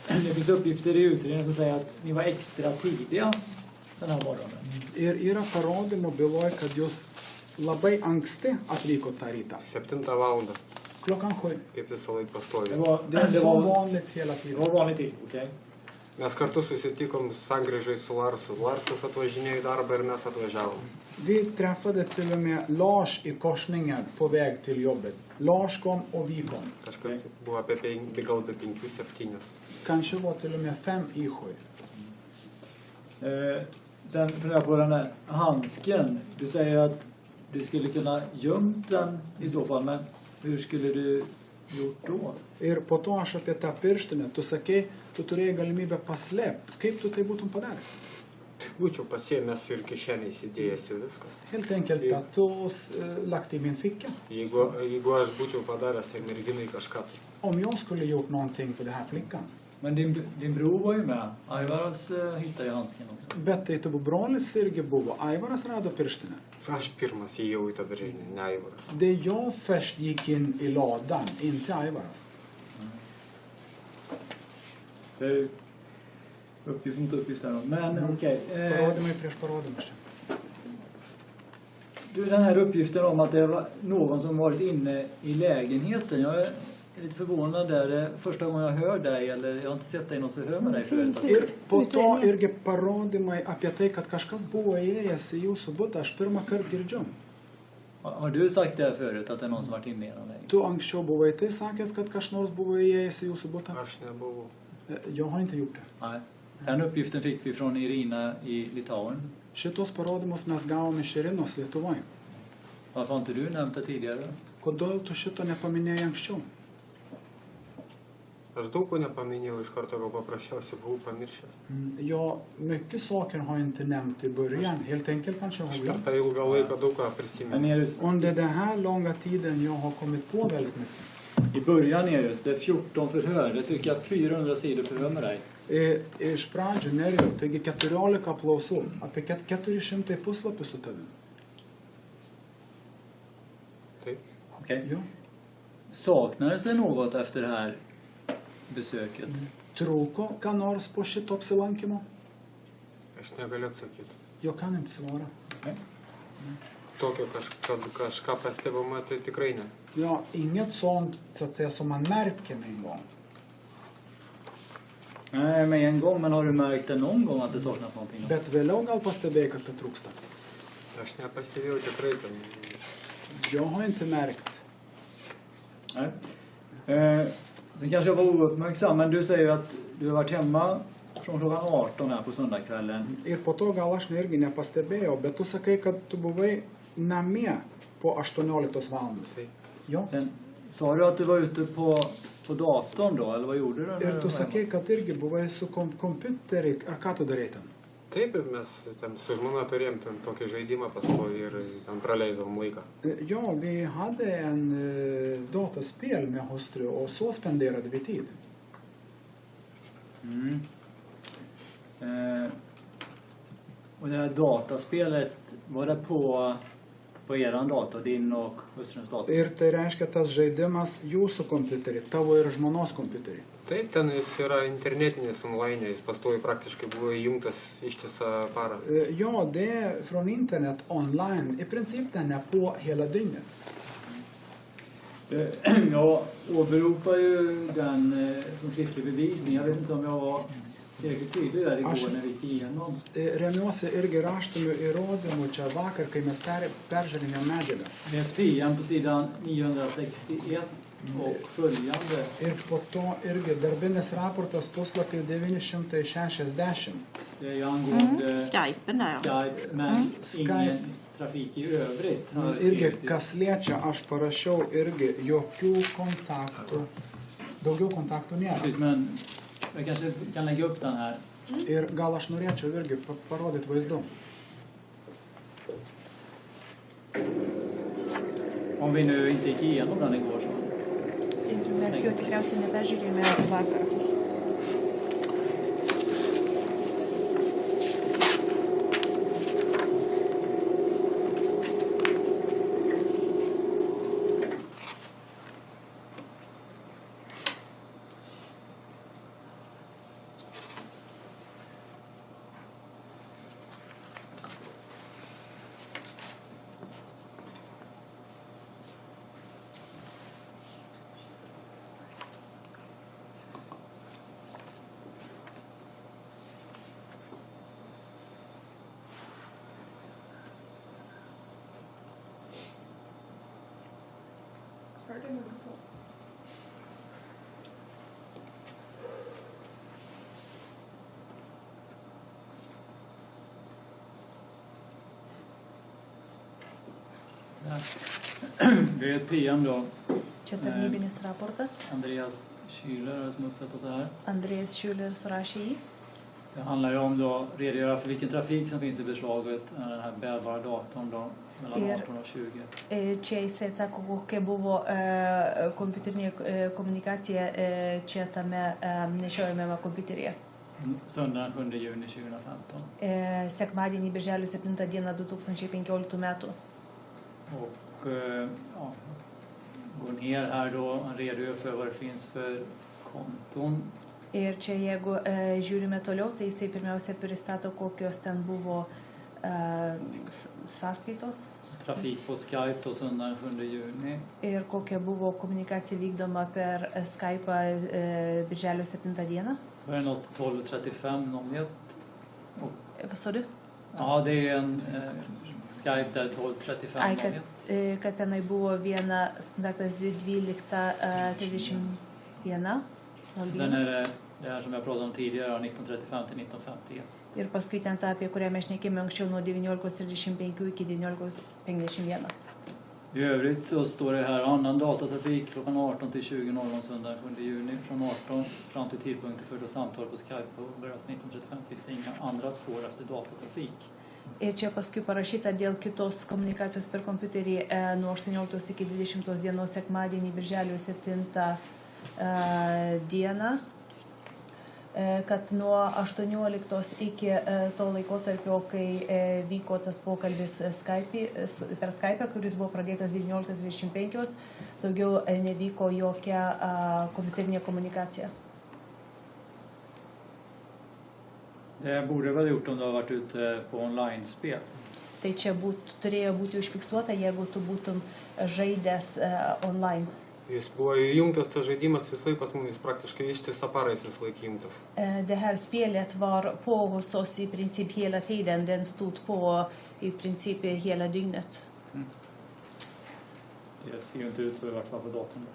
Det finns uppgifter i utredningen som säger att ni var extra tidiga den här morgonen. Ir yra parodymų byloje, kad jūs labai anksti atvykot tą rytą. 7 valandą, Klockan 7. kaip visą laiką Det pastoviai. var, Det är det så var, vanligt hela det tiden. var vanlig tid, okej? Mes kartu susitikom sankryžai su Larsu. Larsas atvažinėjo į darbą ir mes atvažiavom. Vi träffade till och med Lars i korsningen på väg till jobbet. Lars kom och vi kom. Kažkas buvo apie gal apie 5-7. Kanske var till och med 5 i 7. Sen funderar jag på den här handsken. Du säger att du skulle kunna gömt den i så fall, men hur skulle du gjort då? Ir po to aš apie tą pirštinę, tu sakei, tu turėjai galimybę paslėpti. Kaip tu tai būtum padaręs? Būčiau pasiėmęs ir kišenį įsidėjęs ir viskas. Helt enkelt tatus lagt i min ficka. Jeigu aš būčiau padaręs tai merginai kažką. Om jag skulle gjort någonting för den här flickan. Men din bror var ju med. Aivaras hittade ju handsken också. Bet tai tavo brolis irgi buvo. Aivaras rado pirštinę. Aš pirmas įėjau į tą daržinę, ne Aivaras. Det jag först gick in i ladan, inte Aivaras. Uppgift mot uppgift här då. Men okej. Parodymai prieš parodymą čia. Du, den här uppgiften om att det var någon som varit inne i lägenheten. Jag är lite förvånad där. Det är första gången jag hör dig, eller jag har inte sett dig i något förhör med dig förut. Ir po to irgi parodymai apie tai, kad kažkas buvo įėjęs į jūsų butą, aš pirmą kartą girdžiu. Har du sagt det här förut, att det är någon som varit inne i den lägenheten? Tu anksčiau buvai tai sakęs, kad kas nors buvo įėjęs į jūsų butą? Aš nebuvau. Jag har inte gjort det. Nej. Den uppgiften fick vi från Irina i Litauen. Šitos parodymus mes gavome iš Irinos Lietuvoje. Varför har inte du nämnt det tidigare? Kodėl tu šito nepaminėjai anksčiau? Aš daug ko nepaminėjau, iš karto gal paprasčiausiai buvau pamiršęs. Ja, mycket saker har jag inte nämnt i början. Helt enkelt kanske jag Aš har per glömt. tą ilgą laiką daug ką Men prisimenu. Nerus, Under den här långa tiden jag har kommit på väldigt mycket. i början Nerus, det är 14 förhör. Det är cirka 400 sidor förhör med dig. Iš pradžių nerijau, taigi 14 apklausų, apie 400 puslapių su tavimi. Taip. Okej. Jo. Saknades det något efter det här besöket? Trūko ką nors po šito apsilankimo? Aš negaliu atsakyti. Jag kan inte svara. Tokio kad kažką pastebama, tai tikrai ne. Ja, inget sånt så att säga som man märker med en gång. Nej, med en gång, men har du märkt det någon gång att det saknas någonting? Då? Bet vėliau gal pastebėjai, kad tai trūksta. Aš nepastebėjau tikrai ten. Jag har inte märkt. Nej. Sen kanske jag var ouppmärksam, men du säger ju att du har varit hemma från klockan 18 här på söndagskvällen. Ir po to gal aš irgi nepastebėjau, bet tu sakai, kad tu buvai namie po 18 valandos. Taip. Jo. Sen sa du att du var ute på datorn då, eller vad gjorde du? när Ir du tu var sakai, kad irgi buvai su kompiuteriu, ar ką tu darei ten? Taip, ir mes ten su žmona turėjom ten tokį žaidimą pastovi ir ten praleisdavom laiką. Ja, vi hade en dataspel med hustru och så spenderade vi tid. Och det här dataspelet, var det på eran dator, din och hustruns dator? Ir tai reiškia tas žaidimas jūsų kompiuterį, tavo ir žmonos kompiuterį. Taip, ten jis yra internetinis online, jis pastoviai praktiškai buvo įjungtas ištisą parą. Ja, det är från internet online. I princip den är på hela dygnet. Jag åberopar ju den som skriftlig bevisning. Jag vet inte om jag var tillräckligt tydlig där igår när vi gick igenom. Remiuosi irgi raštiniu įrodymu čia vakar, kai mes peržiūrėjome medžiagą. Det är PM på sidan 961 och följande. Ir po to irgi darbinis raportas puslapį 960. Det är ju angående Skypen där, ja. Skype, men ingen trafik i övrigt. har jag Irgi skrivit. kas liečia, aš parašiau irgi jokių kontaktų. Daugiau kontaktų nėra. Precis, men jag kanske kan lägga upp den här. Ir gal aš norėčiau irgi parodyti vaizdu. Om vi nu inte gick igenom den igår så. Mes jau tikriausiai neperžiūrėjome vakar. Det är ett PM då. Čia tarnybinis raportas. Andreas Schüler som upprättat det här. Andrėjas Šiuler surašė jį. Det handlar ju om då redogöra för vilken trafik som finns i beslaget, den här bärbara datorn då mellan 18 och 20. Čia jisai sako, kokia buvo kompiuterinė komunikacija čia tame nešiojamame kompiuteryje. Söndagen 7 juni 2015. Sekmadienį, birželio 7 dieną 2015 metų. Och ja, går ner här då, han redogör för vad det finns för konton. Ir čia jeigu žiūrime toliau, tai jisai pirmiausia pristato, kokios ten buvo sąskaitos. Trafik på Skype då söndagen 7 juni. Ir kokia buvo komunikacija vykdoma per Skype birželio 7 dieną. Då är det något 123501. Vad sa du? Ja, det är en Skype där 123501. Kad tenai buvo viena kontaktas 12:31. Sen är det här som jag pratade om tidigare, 1935 till 1951. Ir paskui ten ta, apie kurią mes šnekėjome anksčiau, nuo 19:35 iki 19:51. I övrigt så står det här annan datatrafik klockan 18 till 20.00 söndag 7 juni. Från 18 fram till tidpunkten för då samtal på Skype och börjas 1935 finns det inga andra spår efter datatrafik. Ir čia paskui parašyta dėl kitos komunikacijos per kompiuterį nuo 18 iki 20 dienos sekmadienį birželio 7 dieną, kad nuo 18 iki to laikotarpio, kai vyko tas pokalbis per Skype, kuris buvo pradėtas 19:35, daugiau nevyko jokia kompiuterinė komunikacija. Det borde väl gjort om du har varit ute på online-spel. Tai čia turėjo būti užfiksuota, jeigu tu būtum žaidęs online. Jis buvo įjungtas, tas žaidimas visai pas mumis praktiškai ištisą parą jis visai įjungtas. Det här spelet var på hos oss i princip hela tiden. Den stod på i princip hela dygnet. Det ser ju inte ut så i vart fall på datorn.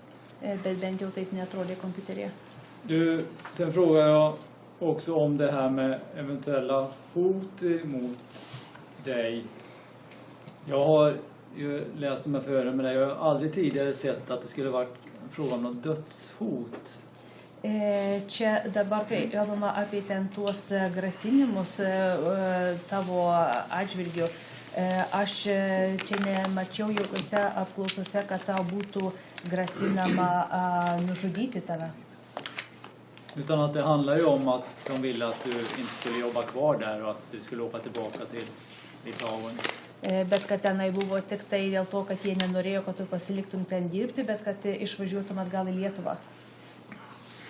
Bet bent jau taip neatrodė kompiuteryje. Du, sen frågar jag också om det här med eventuella hot mot dig. Jag har ju läst de här förhören med dig. Jag har aldrig tidigare sett att det skulle varit fråga om något dödshot. Čia dabar, kai kalbama apie ten tuos grasinimus tavo atžvilgiu, aš čia nemačiau jokiuose apklausose, kad tau būtų grasinama nužudyti tave. Utan att det handlar ju om att de ville att du inte skulle jobba kvar där och att du skulle åka tillbaka till Litauen. Bet kad tenai buvo tik tai dėl to, kad jie nenorėjo, kad tu pasiliktum ten dirbti, bet kad išvažiuotum atgal į Lietuvą.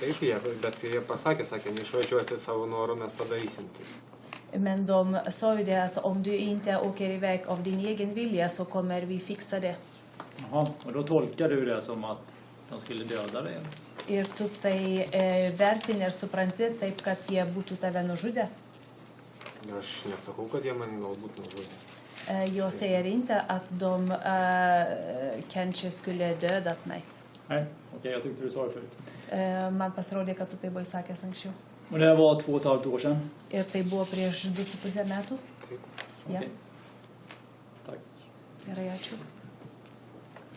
Taip, bet jie pasakė, neišvažiuoti savo noru, mes padarysim. Men de sa ju det att om du inte åker iväg av din egen vilja så kommer vi fixa det. Jaha, och då tolkar du det som att de skulle döda dig? Ir tu tai vertini ir supranti taip, kad jie būtų tave nužudę. Aš nesakau, kad jie man galbūt nužudė. Jag säger inte att de kanske skulle dödat mig. Nej, okej, jag tyckte du sa det förut. Man pasirodė, kad tu tai buvai sakęs anksčiau. Och det var 2,5 år sedan? Ir tai buvo prieš 2,5 metų. Ja. Okej. Tack. Gerai, ačiū.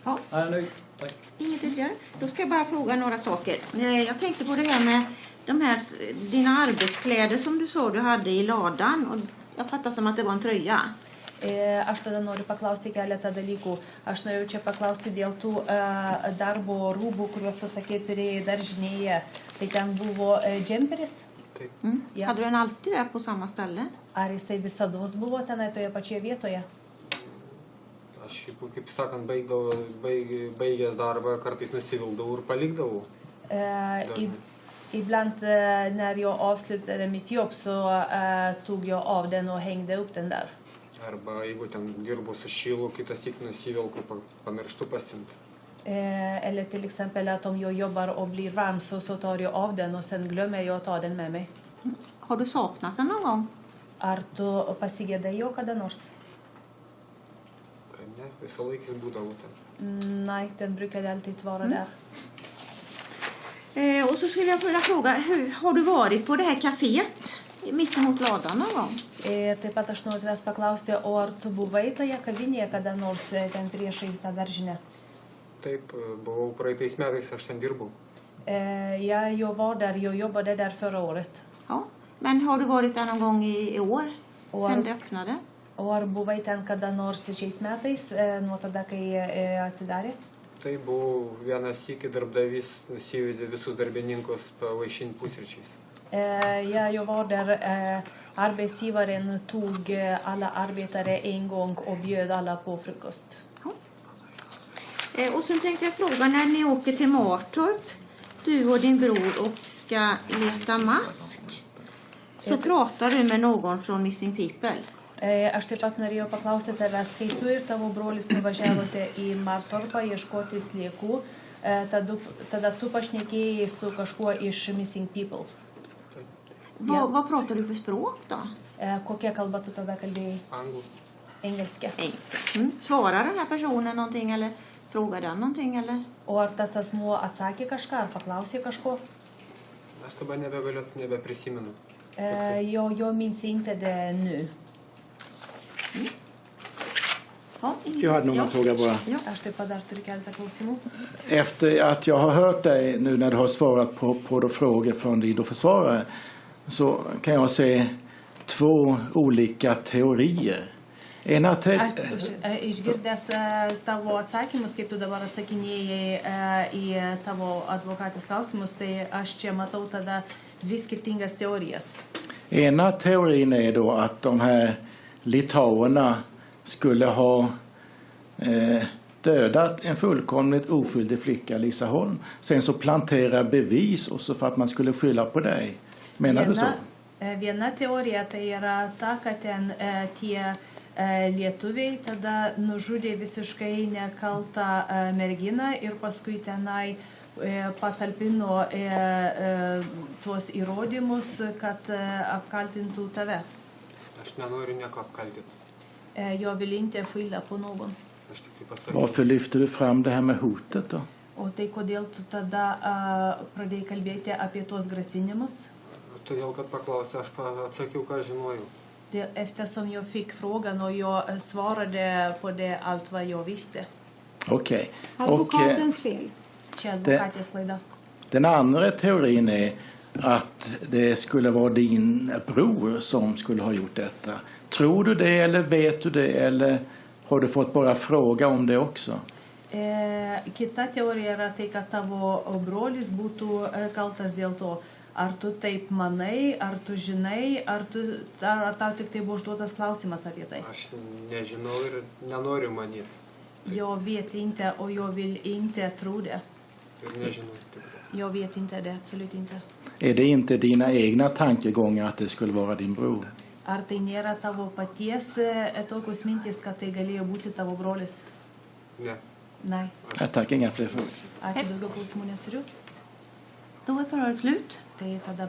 Ja. Jag är nöjd. Tack. Inget ytterligare. Då ska jag bara fråga några saker. Jag tänkte på det här med dina arbetskläder som du sa du hade i ladan. Och jag fattar som att det var en tröja. Aš tada noriu paklausti keletą dalykų. Aš norėjau čia paklausti dėl tų darbo rūbų, kuriuos tu sakė turėjai daržinėje. Tai ten buvo džemperis? Taip. Ja. Hade du den alltid där på samma ställe? Ar jisai visados buvo tenai toje pačioje vietoje? Aš, kaip sakant, baigęs darbą, kartais nusivildavau ir palikdavau. Ibland när jag avslutade mitt jobb så tog jag av den och hängde upp den där. Arba jeigu ten dirbu su šilu, kitas tik nusivilku, pamirštu pasimti. Eller till exempel att om jag jobbar och blir varm så tar jag av den och sen glömmer jag att ta den med mig. Har du saknat den någon gång? Ar tu pasigėdai jo kada nors? Ne, visą laiką būdavau ten. Nej, den brukade alltid vara där. Och så skulle jag vilja fråga, har du varit på det här kaféet mitt emot ladan någon gång? Taip pat aš noriu tavęs paklausti, o ar tu buvai toje kavinėje kada nors ten priešais tą daržinę? Taip, buvau praeitais metais, aš ten dirbau. Jag var där, jag jobbade där förra året. Ja, men har du varit där någon gång i år? Sen det öppnade? O ar buvai ten kada nors šiais metais, nuo tada, kai atsidarė? Tai buvau vienas sykį darbdavys nusivedė visus darbininkus pavaišinti pusryčiais. Jag var där, arbetsgivaren tog alla arbetare en gång och bjöd alla på frukost. Ja. Och sen tänkte jag fråga, när ni åker till Martorp, du och din bror, och ska leta mask, så pratar du med någon från Missing People? Aš taip pat norėjau paklausyti tavęs, kai tu ir tavo brolis nuvažiavote į Martorpą ieškoti sliekų, tada tu pašnekėjai su kažkuo iš Missing People. Vad pratar du för språk då? Kokia kalba tu tada kalbėjai? Anglų. Engelska. Engelska. Svarar den här personen någonting eller frågar den någonting eller? O ar tas asmuo atsakė kažką, ar paklausė kažko? Aš dabar nebeprisimenu. Jag minns inte det nu. Jag hade någon fråga bara. Aš taip pat dar turiu keletą klausimų. Efter att jag har hört dig nu när du har svarat på då frågor från ridoförsvarare, så kan jag se två olika teorier. Išgirdęs tavo atsakymus, kaip tu dabar atsakinėjai į tavo advokatės klausimus, tai aš čia matau tada dvi skirtingas teorijas. Ena teorin är då att de här litauerna skulle ha dödat en fullkomligt oskyldig flicka, Lisa Holm. Sen så plantera bevis och så för att man skulle skylla på dig. Menar du så? Viena teorija tai yra ta, kad ten tie lietuviai tada nužudė visiškai nekaltą merginą ir paskui tenai patalpino tuos įrodymus, kad apkaltintų tave. Aš nenoriu nieko apkaltinti. Jag vill inte skylla på någon. Aš tik tai pasakiau. Varför lyfter du fram det här med hotet då? O tai kodėl tu tada pradėjai kalbėti apie tuos grasinimus? Todėl, kad paklausė, aš atsakiau, ką žinojau. Eftersom jag fick frågan och jag svarade på det allt vad jag visste. Okej. Advokatens fel. Čia advokatės klaida. Den andra teorin är att det skulle vara din bror som skulle ha gjort detta. Tror du det eller vet du det eller har du fått bara fråga om det också? Kita teorija yra tai, kad tavo brolis būtų kaltas dėl to. Ar tu taip manai, ar tu žinai, ar tau tik tai buvo užduotas klausimas apie tai? Aš nežinau ir nenoriu manyti. Jag vet inte och jag vill inte tro det. Ir nežinau. Jag vet inte det, absolut inte. Är det inte dina egna tankegångar att det skulle vara din bror? Ar tai nėra tavo paties tokios mintis, kad tai galėjo būti tavo brolis? Ne. Nej. Jag tackar, inga fler frågor. Ačiū, daugiau klausimų neturiu. Då är förhöret slut. Tai tada